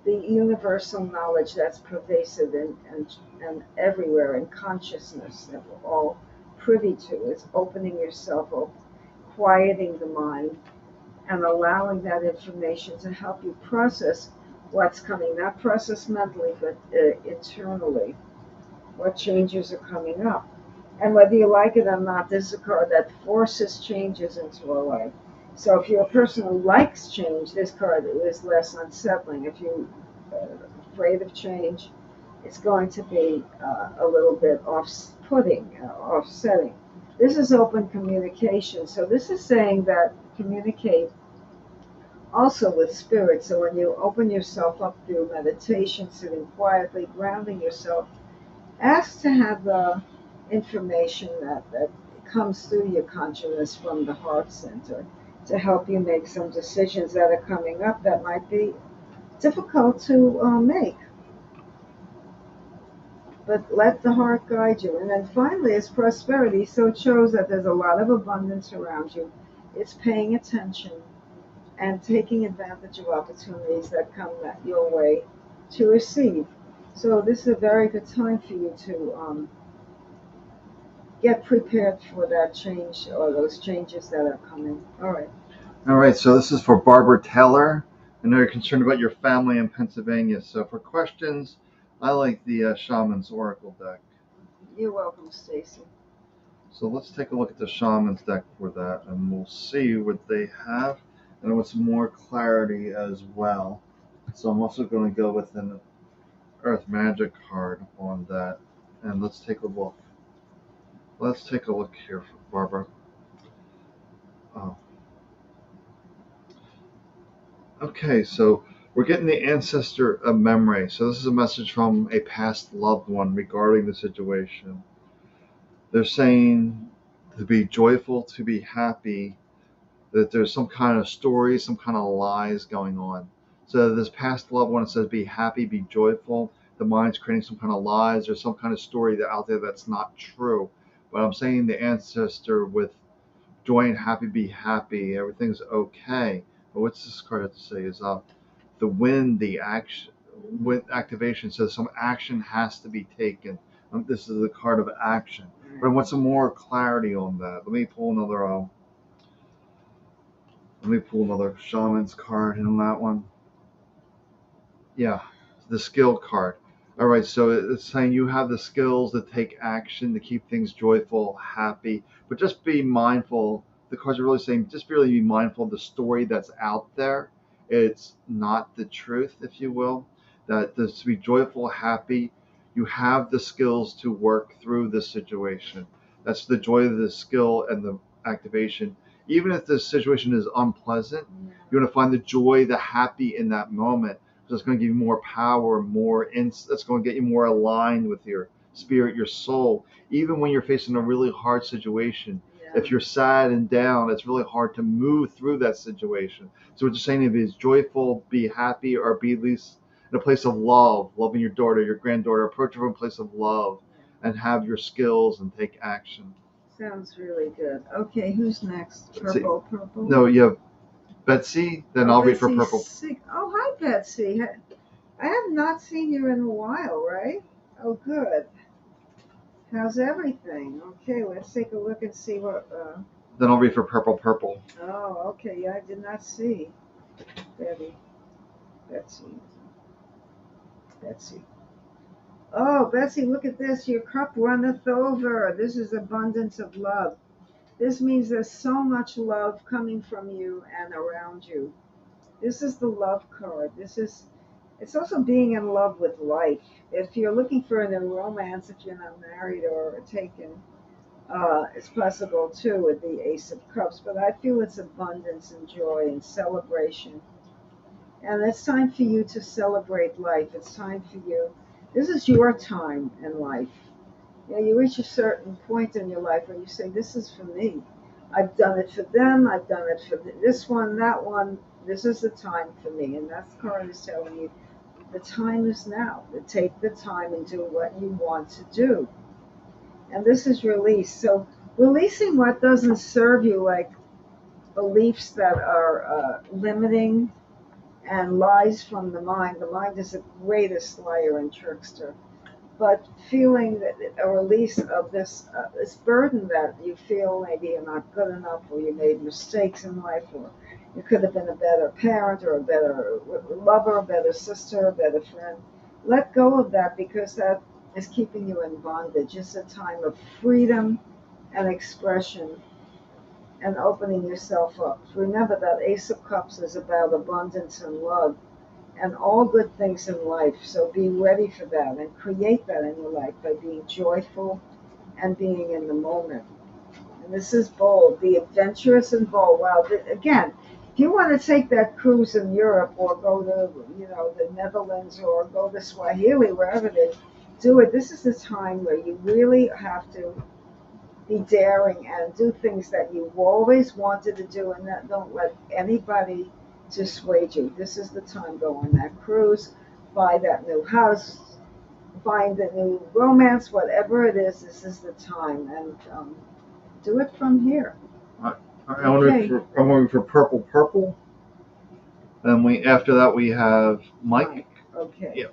the universal knowledge that's pervasive and everywhere in consciousness that we're all privy to. It's opening yourself up, quieting the mind, and allowing that information to help you process what's coming, not process mentally, but internally, what changes are coming up. And whether you like it or not, this is a card that forces changes into our life. So if you're a person who likes change, this card is less unsettling. If you're afraid of change, it's going to be a little bit off-putting, offsetting. This is open communication. So this is saying that communicate also with spirit. So when you open yourself up through meditation, sitting quietly, grounding yourself, ask to have the information that comes through your consciousness from the heart center to help you make some decisions that are coming up that might be difficult to make. But let the heart guide you. And then finally, it's prosperity. So it shows that there's a lot of abundance around you. It's paying attention and taking advantage of opportunities that come your way to receive. So this is a very good time for you to get prepared for that change or those changes that are coming. All right. All right, so this is for Barbara Taylor. I know you're concerned about your family in Pennsylvania. So for questions, I like the Shaman's Oracle deck. You're welcome, Stacy. So let's take a look at the Shaman's deck for that, and we'll see what they have and with some more clarity as well. So I'm also going to go with an Earth Magic card on that, and let's take a look. Let's take a look here for Barbara. Oh, okay, so we're getting the ancestor of memory. So this is a message from a past loved one regarding the situation. They're saying to be joyful, to be happy, that there's some kind of story, some kind of lies going on. So this past loved one says be happy, be joyful. The mind's creating some kind of lies or some kind of story that out there that's not true. But I'm saying the ancestor with joy and happy, be happy, everything's okay. But what's this card have to say is the wind, the action, with activation says some action has to be taken. This is the card of action. But I want some more clarity on that. Let me pull another shaman's card in that one. Yeah, the skill card. All right, so it's saying you have the skills to take action, to keep things joyful, happy, but just be mindful. The cards are really saying just really be mindful of the story that's out there. It's not the truth, if you will. That to be joyful, happy, you have the skills to work through this situation. That's the joy of the skill and the activation. Even if the situation is unpleasant, you want to find the joy, the happy in that moment. So it's going to give you more power, that's going to get you more aligned with your spirit, your soul. Even when you're facing a really hard situation, if you're sad and down, it's really hard to move through that situation. So what you're saying is joyful, be happy, or be at least in a place of love, loving your daughter, your granddaughter, approach from a place of love and have your skills and take action. Sounds really good. Okay, who's next? Purple, purple? No, you have Betsy, then I'll read for purple. Oh, hi, Betsy. I have not seen you in a while, right? Oh, good. How's everything? Okay, let's take a look and see what. Then I'll read for purple purple. Oh, okay. Yeah, I did not see Betty. Betsy. Betsy. Oh, Betsy, look at this. Your cup runneth over. This is abundance of love. This means there's so much love coming from you and around you. This is the love card. It's also being in love with life. If you're looking for a new romance, if you're not married or taken, it's possible too with the Ace of Cups. But I feel it's abundance and joy and celebration. And it's time for you to celebrate life. It's time for you. This is your time in life. You reach a certain point in your life where you say, "This is for me. I've done it for them. I've done it for this one, that one. This is the time for me." And that card is telling you the time is now. To take the time and do what you want to do. And this is release. So releasing what doesn't serve you, like beliefs that are limiting and lies from the mind. The mind is the greatest liar and trickster. But feeling that a release of this burden that you feel maybe you're not good enough, or you made mistakes in life, or you could have been a better parent or a better lover, a better sister, a better friend. Let go of that, because that is keeping you in bondage. It's a time of freedom and expression and opening yourself up. Remember that Ace of Cups is about abundance and love and all good things in life. So be ready for that and create that in your life by being joyful and being in the moment. And this is bold, be adventurous and bold. Wow, again, if you want to take that cruise in Europe or go to, the Netherlands or go to Swahili, wherever it is, do it. This is the time where you really have to be daring and do things that you've always wanted to do, and that don't let anybody dissuade you. This is the time. Go on that cruise, buy that new house, find the new romance, whatever it is. This is the time, and do it from here. Okay. I'm going for purple purple. Then after that we have Mike. Okay. Yeah.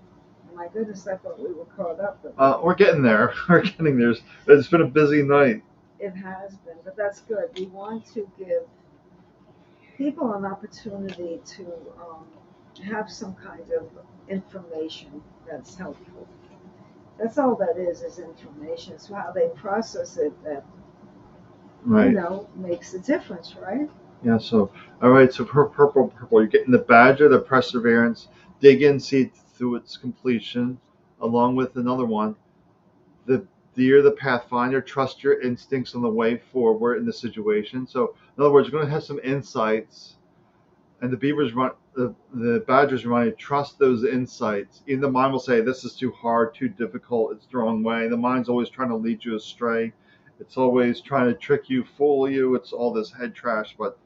My goodness, I thought we were caught up. We're getting there. We're getting there. It's been a busy night. It has been, but that's good. We want to give people an opportunity to have some kind of information that's helpful. That's all that is information. It's how they process it that Right. Makes a difference, right? Yeah. So all right. So purple purple. You're getting the badger, the perseverance. Dig in, see it through its completion, along with another one. The deer, the pathfinder. Trust your instincts on the way forward in the situation. So in other words, you're going to have some insights, and the badgers remind you, trust those insights. Even the mind will say, this is too hard, too difficult, it's the wrong way. The mind's always trying to lead you astray. It's always trying to trick you, fool you. It's all this head trash. But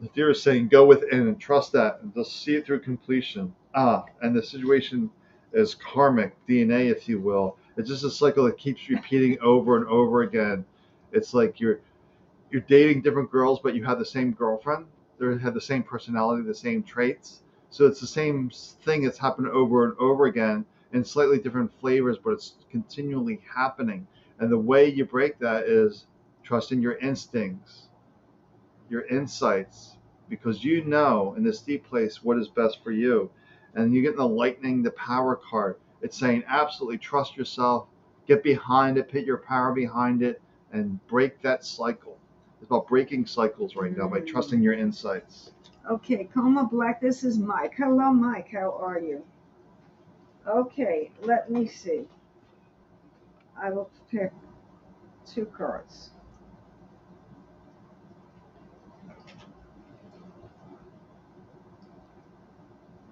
the deer is saying, go within and trust that, and just see it through completion. And the situation is karmic DNA, if you will. It's just a cycle that keeps repeating over and over again. It's like you're dating different girls, but you have the same girlfriend. They have the same personality, the same traits. So it's the same thing that's happened over and over again in slightly different flavors, but it's continually happening. And the way you break that is trusting your instincts, your insights, because you know in this deep place what is best for you. And you get the lightning, the power card. It's saying absolutely trust yourself, get behind it, put your power behind it, and break that cycle. It's about breaking cycles right now by trusting your insights. Okay, Coma Black, this is Mike. Hello, Mike. How are you? Okay, let me see. I will pick two cards.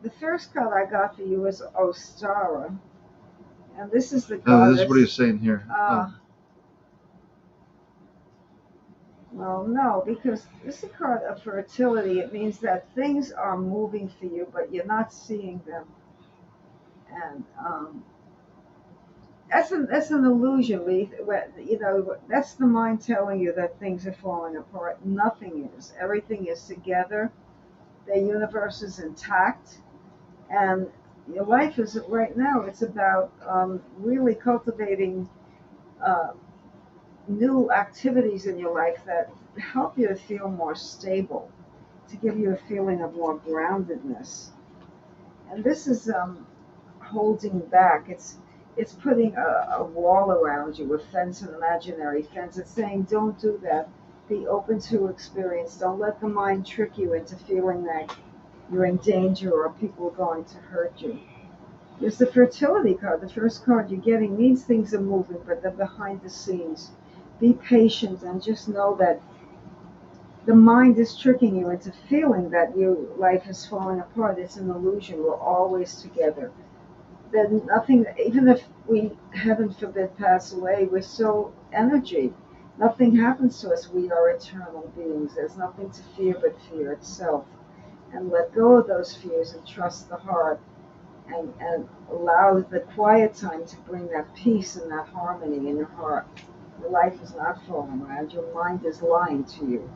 The first card I got for you is Ostara, and this is the Oh, goddess. this is what he's saying here. Well, no, because this is a card of fertility. It means that things are moving for you, but you're not seeing them. And that's an illusion. That's the mind telling you that things are falling apart. Nothing is. Everything is together. The universe is intact. And your life is right now, it's about really cultivating uh, new activities in your life that help you to feel more stable, to give you a feeling of more groundedness. And this is holding back. It's putting a wall around you, a fence, an imaginary fence. It's saying, don't do that. Be open to experience. Don't let the mind trick you into feeling that you're in danger or people are going to hurt you. There's the fertility card. The first card you're getting means things are moving, but they're behind the scenes. Be patient and just know that the mind is tricking you into feeling that your life is falling apart. It's an illusion. We're always together. Then nothing, even if we, heaven forbid, pass away, we're still energy. Nothing happens to us. We are eternal beings. There's nothing to fear but fear itself. And let go of those fears and trust the heart and allow the quiet time to bring that peace and that harmony in your heart. Your life is not falling around. Your mind is lying to you.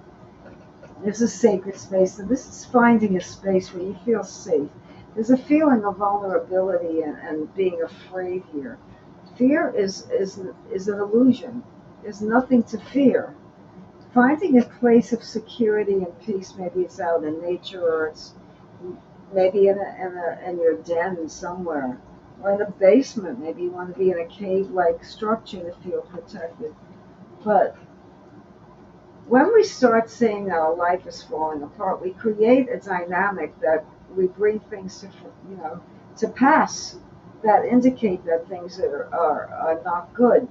There's a sacred space, and this is finding a space where you feel safe. There's a feeling of vulnerability and being afraid here. Fear is an illusion. There's nothing to fear. Finding a place of security and peace, maybe it's out in nature or it's maybe in your den somewhere, or in the basement. Maybe you want to be in a cave-like structure to feel protected. But when we start saying that our life is falling apart, we create a dynamic that we bring things to, to pass that indicate that things are not good.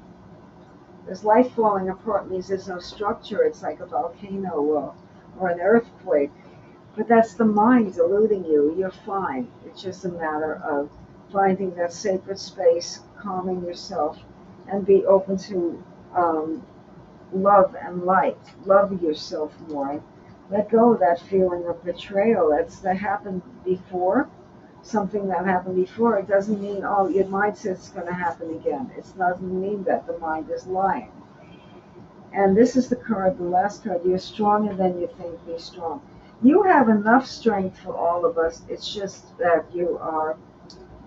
Because life falling apart means there's no structure. It's like a volcano or an earthquake. But that's the mind deluding you. You're fine. It's just a matter of finding that sacred space, calming yourself, and be open to love and light. Love yourself more. Let go of that feeling of betrayal. That happened before. Something that happened before. It doesn't mean, oh, your mind says it's going to happen again. It doesn't mean that the mind is lying. And this is the card, the last card. You're stronger than you think. Be strong. You have enough strength for all of us. It's just that you are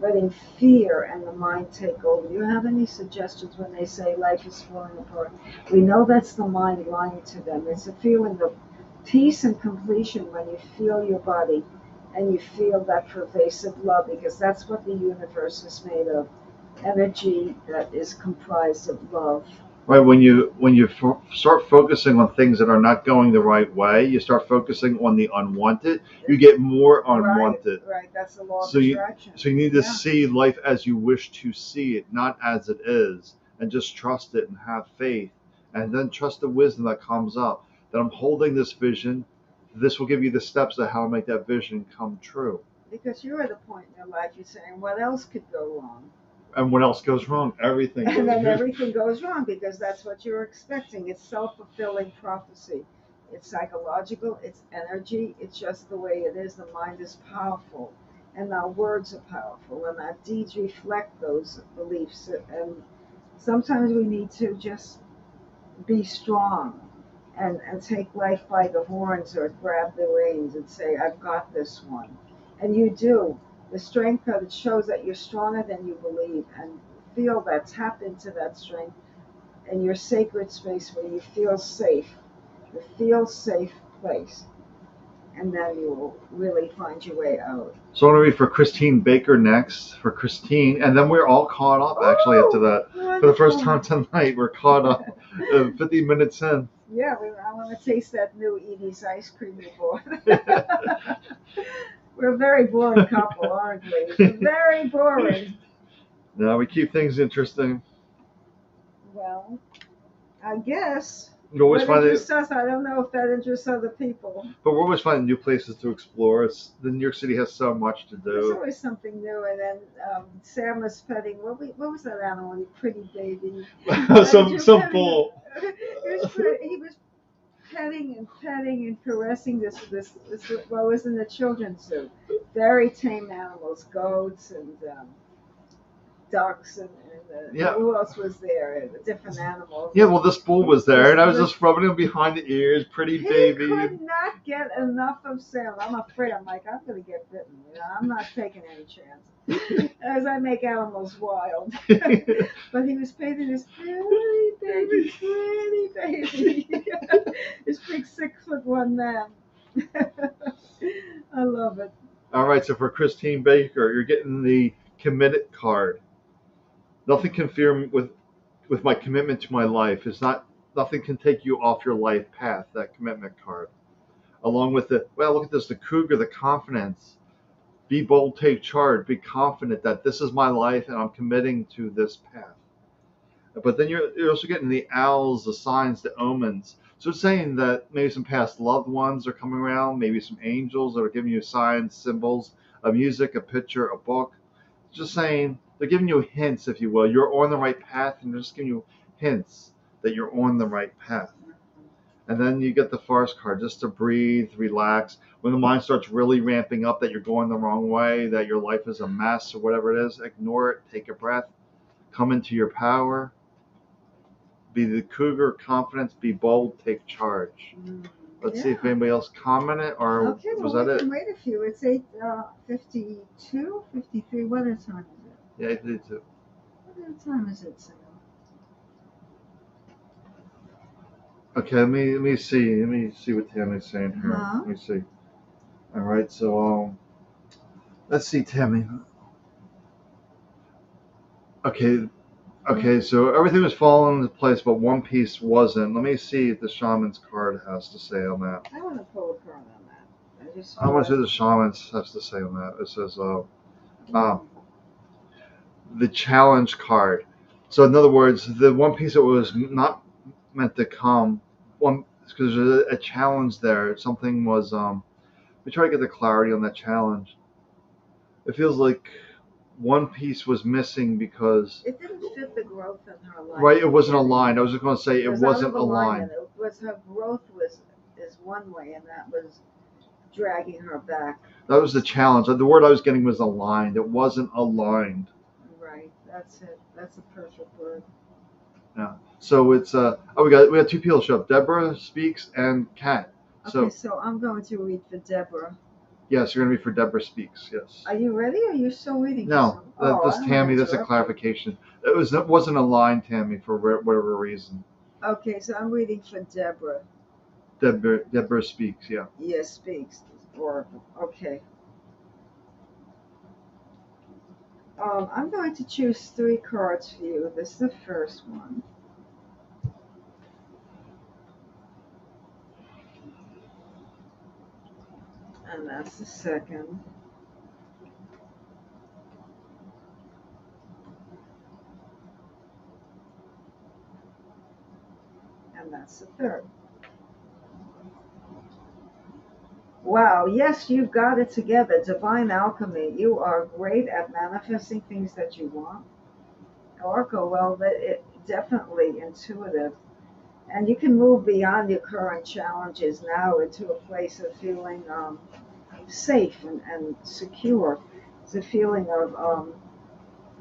letting fear and the mind take over. Do you have any suggestions when they say life is falling apart? We know that's the mind lying to them. It's a feeling of peace and completion when you feel your body and you feel that pervasive love, because that's what the universe is made of. Energy that is comprised of love. Right, when you start focusing on things that are not going the right way, you start focusing on the unwanted. You get more Right, unwanted. right. That's the law of So you attraction. so you need to Yeah. see life as you wish to see it, not as it is, and just trust it and have faith, and then trust the wisdom that comes up. That I'm holding this vision. This will give you the steps of how to make that vision come true. Because you're at a point in your life you're saying, what else could go wrong? And what else goes wrong? Everything And goes then wrong. everything goes wrong because that's what you're expecting. It's self-fulfilling prophecy. It's psychological, it's energy, it's just the way it is. The mind is powerful, and our words are powerful, and our deeds reflect those beliefs. And sometimes we need to just be strong and take life by the horns or grab the reins and say, I've got this one. And you do. The strength card, it shows that you're stronger than you believe, and feel that, tap into that strength in your sacred space where you feel safe, the feel safe place. And then you will really find your way out. So I'm gonna read for Christine Baker next. For Christine, and then we're all caught up actually after that. For the first time tonight, we're caught up 50 minutes in. Yeah, I want to taste that new Edie's ice cream you bought. We're a very boring couple, aren't we? We're very boring. No, we keep things interesting. Well, I guess. We always What find it, interests us, I don't know if that interests other people. but we're always finding new places to explore. The New York City has so much to There's do. always something new. And then Sam was petting, what was that animal, you pretty baby? some bull. He was petting and caressing this what was in the children's zoo. Very tame animals, goats and ducks and Yeah. who else was there? The different animals. Yeah, well, this bull was there, and I was just rubbing him behind the ears, pretty He baby. could not get enough of Sam. I'm afraid. I'm like, I'm going to get bitten. You know, I'm not taking any chance. As I make animals wild. But he was painting this pretty baby. This big 6'1" man. I love it. All right, so for Christine Baker, you're getting the committed card. Nothing can fear with my commitment to my life. It's not nothing can take you off your life path. That commitment card, along with the look at this, the cougar, the confidence. Be bold, take charge. Be confident that this is my life and I'm committing to this path. But then you're also getting the owls, the signs, the omens. So it's saying that maybe some past loved ones are coming around, maybe some angels that are giving you signs, symbols, a music, a picture, a book. Just saying they're giving you hints, if you will. You're on the right path, and they're just giving you hints that you're on the right path. And then you get the forest card just to breathe, relax. When the mind starts really ramping up that you're going the wrong way, that your life is a mess or whatever it is, ignore it, take a breath, come into your power. Be the cougar, confidence, be bold, take charge. Let's see if anybody else commented, or okay, well, was that we it? can wait a few. It's 8:52, 53. What time is it? Yeah, I did too. What time is it, Sam? Okay, let me see. Let me see what Tammy's saying here. Let me see. All right, so let's see, Tammy. Okay, so everything was falling into place, but one piece wasn't. Let me see what the shaman's card has to say on that. I want to pull a card on that. I want to see what the shaman's has to say on that. It says, the challenge card. So in other words, the one piece that was not meant to come, one because there's a challenge there. Something was. Let me try to get the clarity on that challenge. It feels like one piece was missing because it didn't fit the growth in her life. Right, it wasn't aligned. I was just going to say it wasn't aligned. It was her growth is one way, and that was dragging her back. That was the challenge. The word I was getting was aligned. It wasn't aligned. Right, that's it. That's a perfect word. Yeah. So it's we got two people show up. Deborah speaks and Kat. Okay, so I'm going to read for Deborah. Yes, you're going to be for Deborah speaks. Yes. Are you ready? Or are you still reading? No, that's Tammy. That's a clarification. It wasn't aligned, Tammy, for whatever reason. Okay, so I'm reading for Deborah. Deborah speaks. Yeah. Yes, speaks. Oracle. Okay. I'm going to choose 3 cards for you. This is the first one. And that's the second. And that's the third. Wow, yes, you've got it together. Divine alchemy. You are great at manifesting things that you want. Oracle, well, it definitely intuitive. And you can move beyond your current challenges now into a place of feeling safe and secure. It's a feeling of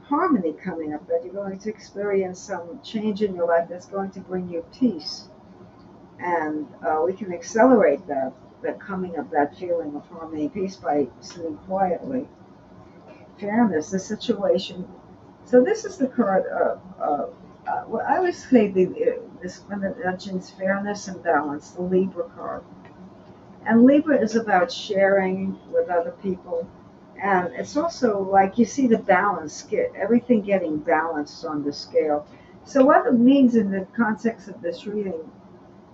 harmony coming up, that you're going to experience some change in your life that's going to bring you peace. And we can accelerate that coming of that feeling of harmony and peace by sitting quietly. Fairness, the situation. So this is the card well, I always say this one that mentions fairness and balance, the Libra card. And Libra is about sharing with other people. And it's also like you see the balance, everything getting balanced on the scale. So what it means in the context of this reading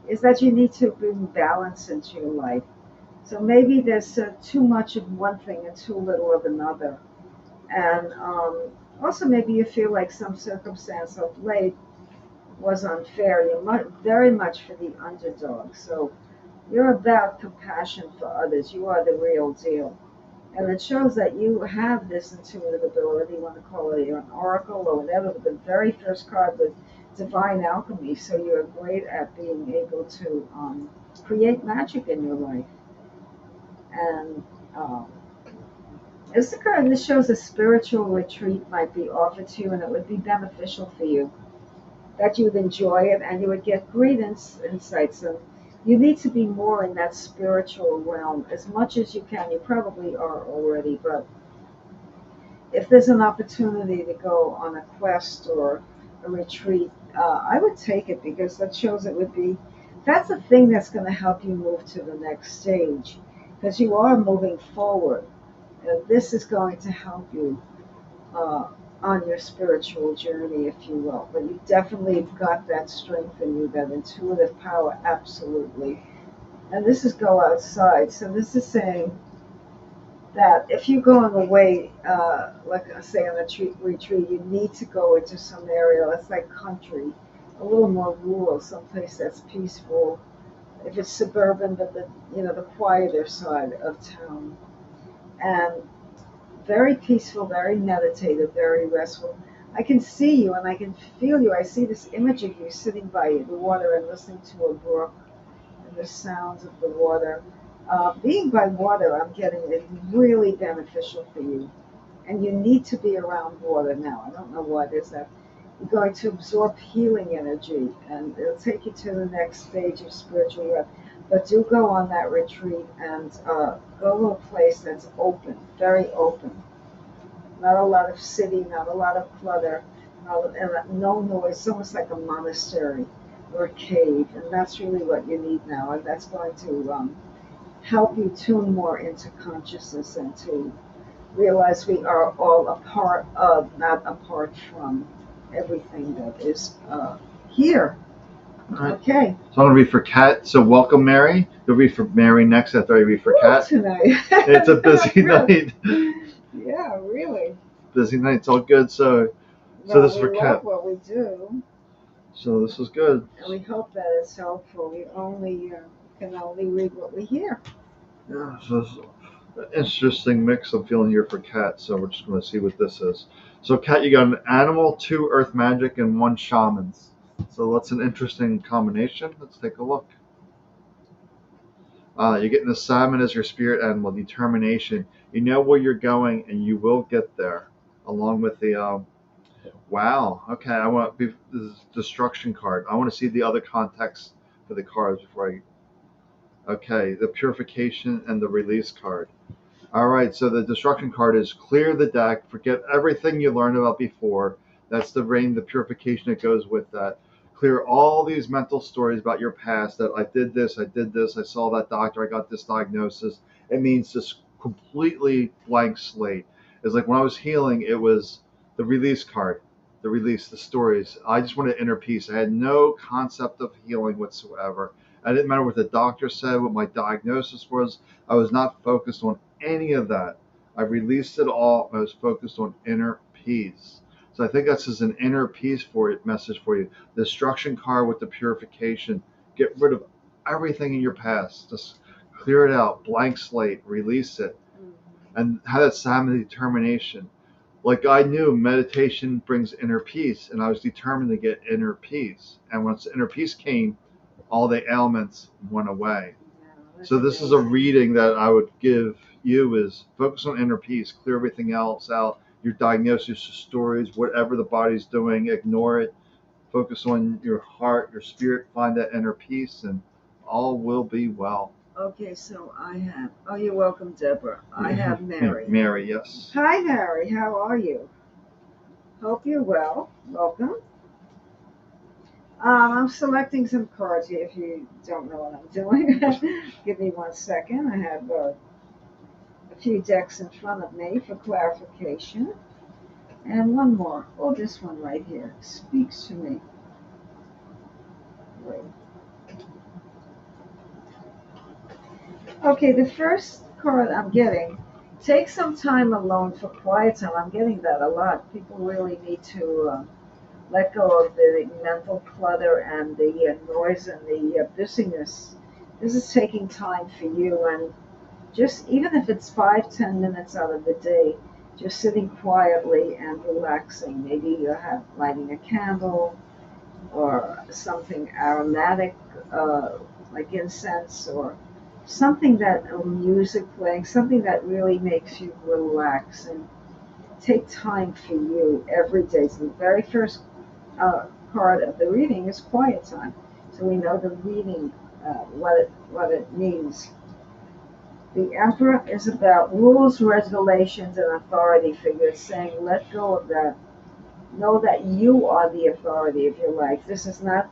is that you need to bring balance into your life. So maybe there's too much of one thing and too little of another. And also maybe you feel like some circumstance of late was unfair. You're very much for the underdog. So you're about compassion for others. You are the real deal. And it shows that you have this intuitive ability, you want to call it an oracle or whatever, but the very first card was divine alchemy. So you're great at being able to create magic in your life. And It's the card that shows a spiritual retreat might be offered to you, and it would be beneficial for you. That you would enjoy it, and you would get great insights. And you need to be more in that spiritual realm as much as you can. You probably are already, but if there's an opportunity to go on a quest or a retreat, I would take it because that shows it would be. That's a thing that's going to help you move to the next stage because you are moving forward. And this is going to help you uh, on your spiritual journey, if you will. But you definitely got that strength in you, that intuitive power, absolutely. And this is go outside. So this is saying that if you're going away, like I say on a retreat, you need to go into some area that's like country, a little more rural, someplace that's peaceful. If it's suburban, but the quieter side of town, and very peaceful, very meditative, very restful. I can see you and I can feel you. I see this image of you sitting by the water and listening to a brook and the sounds of the water. Being by water, I'm getting it really beneficial for you. And you need to be around water now. I don't know why there's that. You're going to absorb healing energy and it'll take you to the next stage of spiritual growth. But do go on that retreat and go to a place that's open, very open. Not a lot of city, not a lot of clutter, and no noise. It's almost like a monastery or a cave, and that's really what you need now. And that's going to help you tune more into consciousness and to realize we are all a part of, not apart from, everything that is here. All right. Okay. So I'm going to read for Kat. So welcome, Mary. You'll read for Mary next after I read for Kat. Tonight. It's a busy night. Yeah, really. Busy night. It's all good. So this is for We Kat. love what we do, So this is good. and we hope that it's helpful. We only can only read what we hear. Yeah. So this is an interesting mix I'm feeling here for Kat. So we're just going to see what this is. So Kat, you got an animal, 2 earth magic, and 1 shamans. So that's an interesting combination. Let's take a look. You're getting the salmon as your spirit animal, determination. You know where you're going, and you will get there. Along with the wow. Okay, this is destruction card. I want to see the other context for the cards before I. Okay, the purification and the release card. All right, so the destruction card is clear the deck, forget everything you learned about before. That's the rain, the purification that goes with that. Clear all these mental stories about your past that I did this, I saw that doctor, I got this diagnosis. It means just completely blank slate. It's like when I was healing, it was the release card, the release, the stories. I just wanted inner peace. I had no concept of healing whatsoever. I didn't matter what the doctor said, what my diagnosis was. I was not focused on any of that. I released it all. I was focused on inner peace. So I think that's just an inner peace message for you. The destruction card with the purification. Get rid of everything in your past. Just clear it out. Blank slate. Release it. And have that salmon determination. Like I knew meditation brings inner peace, and I was determined to get inner peace. And once inner peace came, all the ailments went away. So this is a reading that I would give you is focus on inner peace, clear everything else out, your diagnosis, your stories, whatever the body's doing, ignore it. Focus on your heart, your spirit, find that inner peace, and all will be well. Okay, so you're welcome, Deborah. I have Mary. Mary, yes. Hi, Mary. How are you? Hope you're well. Welcome. I'm selecting some cards here if you don't know what I'm doing. Give me 1 second. I have a few decks in front of me for clarification. And one more. Oh, this one right here speaks to me. Wait. Okay, the first card I'm getting, take some time alone for quiet time. I'm getting that a lot. People really need to let go of the mental clutter and the noise and the busyness. This is taking time for you, and just even if it's 5-10 minutes out of the day, just sitting quietly and relaxing. Maybe you have lighting a candle or something aromatic like incense or something that music playing, something that really makes you relax and take time for you every day. So the very first part of the reading is quiet time. So we know the reading, what it means. The emperor is about rules, regulations, and authority figures, saying, let go of that. Know that you are the authority of your life. This is not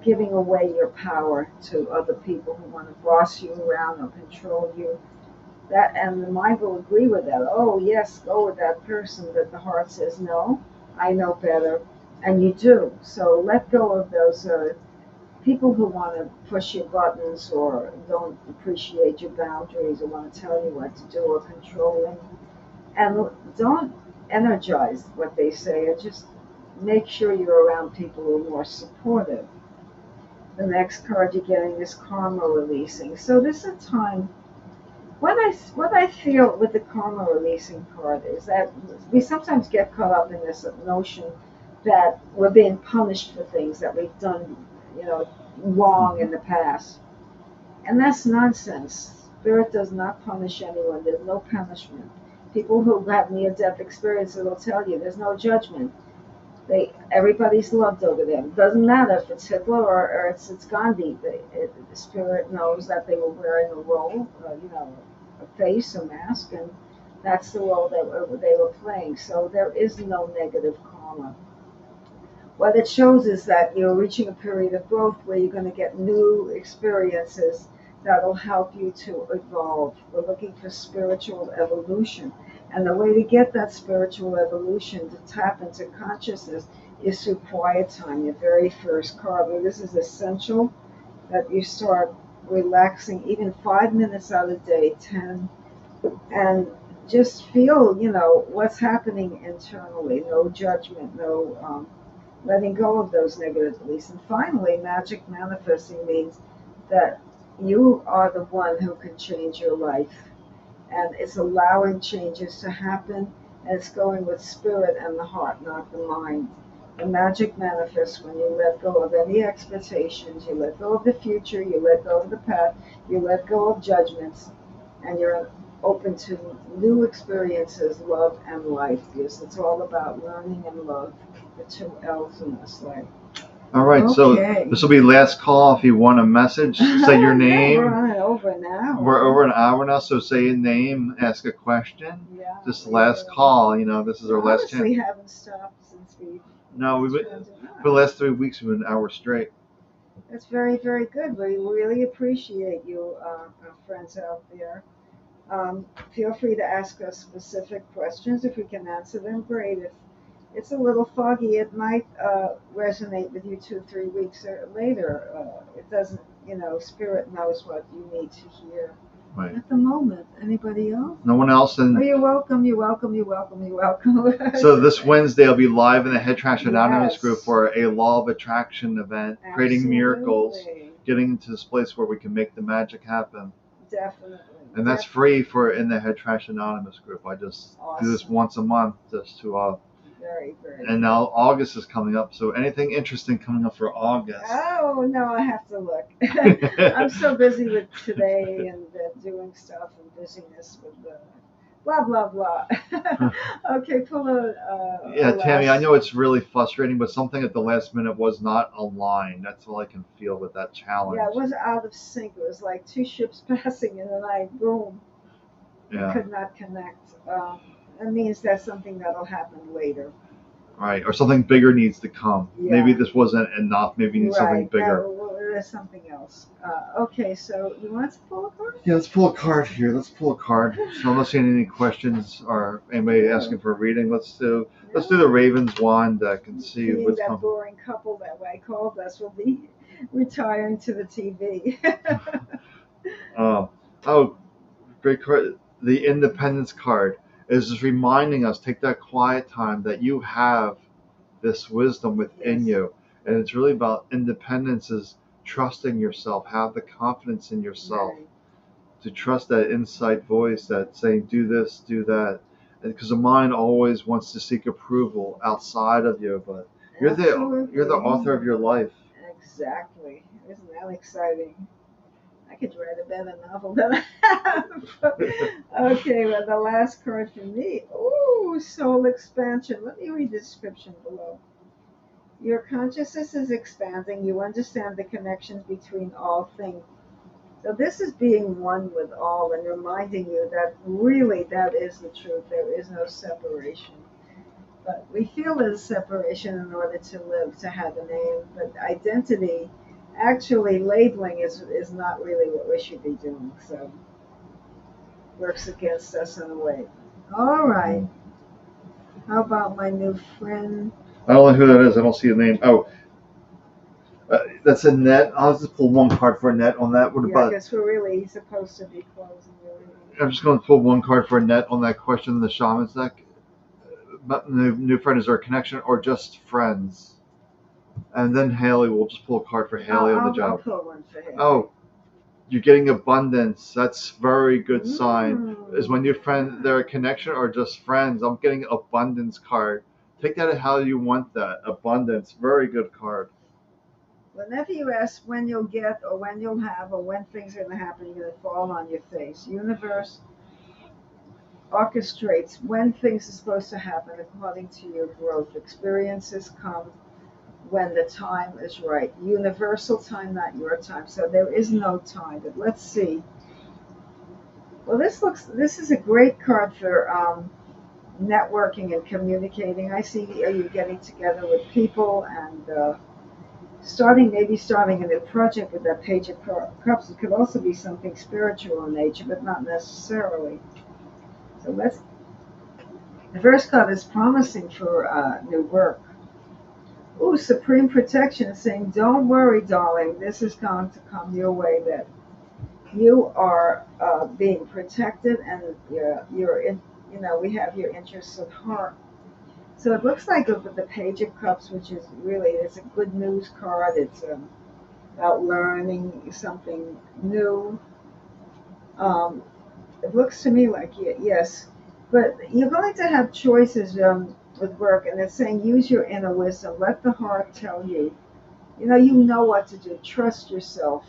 giving away your power to other people who want to boss you around or control you. That, and the mind will agree with that. Oh yes, go with that person. But the heart says no. I know better, and you do. So let go of those people who want to push your buttons or don't appreciate your boundaries or want to tell you what to do or controlling. And don't energize what they say. Or just make sure you're around people who are more supportive. The next card you're getting is karma releasing. So this is a time. What I feel with the karma releasing card is that we sometimes get caught up in this notion that we're being punished for things that we've done, wrong in the past, and that's nonsense. Spirit does not punish anyone. There's no punishment. People who have near-death experiences will tell you there's no judgment. Everybody's loved over them. It doesn't matter if it's Hitler or it's Gandhi. The spirit knows that they were wearing a role, a face, a mask, and that's the role that they were playing. So there is no negative karma. What it shows is that you're reaching a period of growth where you're going to get new experiences that'll help you to evolve. We're looking for spiritual evolution. And the way to get that spiritual evolution, to tap into consciousness, is through quiet time, your very first card. This is essential that you start relaxing even 5 minutes out of the day, 10, and just feel, what's happening internally. No judgment, no letting go of those negative beliefs. And finally, magic manifesting means that you are the one who can change your life. And it's allowing changes to happen, and it's going with spirit and the heart, not the mind. The magic manifests when you let go of any expectations, you let go of the future, you let go of the past, you let go of judgments, and you're open to new experiences, love and life, because it's all about learning and love, the two L's in this life. All right, so this will be last call. If you want a message, say your name. We're on over an hour. We're over an hour now, so say your name, ask a question. Yeah. This last call, this is our last chance. Honestly, haven't stopped since we. No, for the last 3 weeks we've been an hour straight. That's very, very good. We really appreciate you, our friends out there. Feel free to ask us specific questions. If we can answer them, great. If it's a little foggy, it might resonate with you 2, 3 weeks later. It doesn't, Spirit knows what you need to hear. Right. At the moment. Anybody else? No one else? Oh, you're welcome, you're welcome, you're welcome, you're welcome. So this Wednesday I'll be live in the Head Trash Anonymous group for a Law of Attraction event, creating miracles, getting into this place where we can make the magic happen. Definitely. And that's free in the Head Trash Anonymous group. I just do this once a month just to very, very. And now August is coming up, so anything interesting coming up for August? Oh, no, I have to look. I'm so busy with today and doing stuff and busyness with blah, blah, blah. Okay, pull yeah, Tammy, I know it's really frustrating, but something at the last minute was not aligned. That's all I can feel with that challenge. Yeah, it was out of sync. It was like two ships passing in the night, boom. Yeah. Could not connect. That means that's something that'll happen later. Right, or something bigger needs to come. Yeah. Maybe this wasn't enough. Maybe you need something bigger. There's something else. Okay, so you want to pull a card? Yeah, let's pull a card here. Let's pull a card. So unless you have any questions or anybody asking for a reading, let's do the Raven's Wand that can see what's coming. That boring couple that I called us will be retiring to the TV. Great card. The Independence card is just reminding us, take that quiet time, that you have this wisdom within you. And it's really about independence, is trusting yourself, have the confidence in yourself, to trust that inside voice that's saying, do this, do that. Because the mind always wants to seek approval outside of you, but you're the author of your life. Exactly. Isn't that exciting? I could write a better novel than I have. Okay, well, the last card for me. Ooh, soul expansion. Let me read the description below. Your consciousness is expanding. You understand the connections between all things. So this is being one with all and reminding you that really that is the truth. There is no separation. But we feel there's separation in order to live, to have a name. But identity, actually labeling is not really what we should be doing. So works against us in a way. All right. How about my new friend? I don't know who that is. I don't see a name. Oh, that's a net. I'll just pull one card for a net on that. What Yeah, I about? guess we're really supposed to be closing. Really. I'm just going to pull one card for a net on that question in the shaman's deck. But new friend, is there a connection or just friends? And then Haley, we'll just pull a card for Haley on the I'll job. pull one for him. Oh, you're getting abundance. That's very good sign. Is my new friend there a connection or just friends? I'm getting abundance card. Take that how you want that. Abundance. Very good card. Whenever you ask when you'll get or when you'll have or when things are going to happen, you're going to fall on your face. Universe orchestrates when things are supposed to happen according to your growth. Experiences come when the time is right. Universal time, not your time. So there is no time. But let's see. Well, this is a great card for networking and communicating. I see, are you getting together with people and maybe starting a new project with that Page of Cups. It could also be something spiritual in nature, but not necessarily. So the first card is promising for new work. Ooh, Supreme Protection is saying, don't worry, darling, this is going to come your way, that you are being protected and we have your interests at heart. So it looks like with the Page of Cups, which is really, it's a good news card. It's about learning something new. Um, it looks to me like yes, but you're going to have choices with work, and it's saying use your inner wisdom. Let the heart tell you. You know what to do. Trust yourself.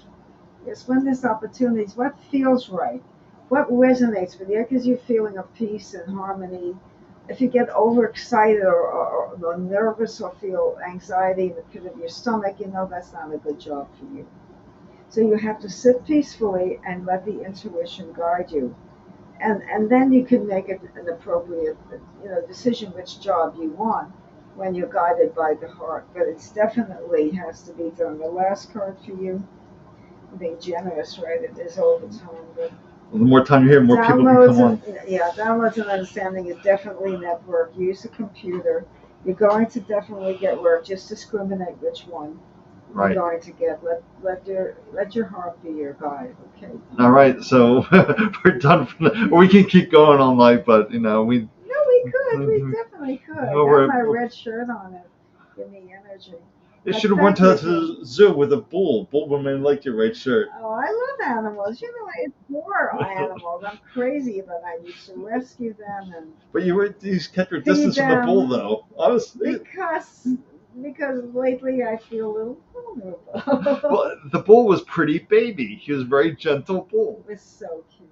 It's when there's opportunities, what feels right, what resonates with you, because you're feeling of peace and harmony. If you get overexcited or nervous or feel anxiety in the pit of your stomach, that's not a good job for you. So you have to sit peacefully and let the intuition guide you. And then you can make an appropriate decision which job you want when you're guided by the heart. But it's definitely has to be done. The last card for you, being generous, right? It is all the time. But the more time you hear, more people can come on. Downloads and understanding is definitely network. Use a computer. You're going to definitely get work. Just discriminate which one you're going to get. Let your heart be your guide. Okay. All right. So we're done. We can keep going all night, but we. No, we could. We definitely could. I got my red shirt on it. Give me energy. You should have went to the zoo with a bull. Bull woman liked your red shirt. Oh, I love animals. I adore animals. I'm crazy about them. I used to rescue them and. But you kept your distance from the bull, though. Honestly. Because lately I feel a little vulnerable. Well, the bull was pretty baby. He was a very gentle bull. It was so cute,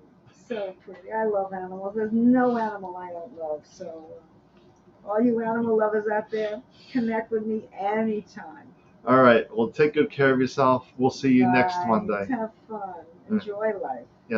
so pretty. I love animals. There's no animal I don't love. So. All you animal lovers out there, connect with me anytime. All right. Well, take good care of yourself. We'll see you next Bye. Monday. Have fun. Enjoy life.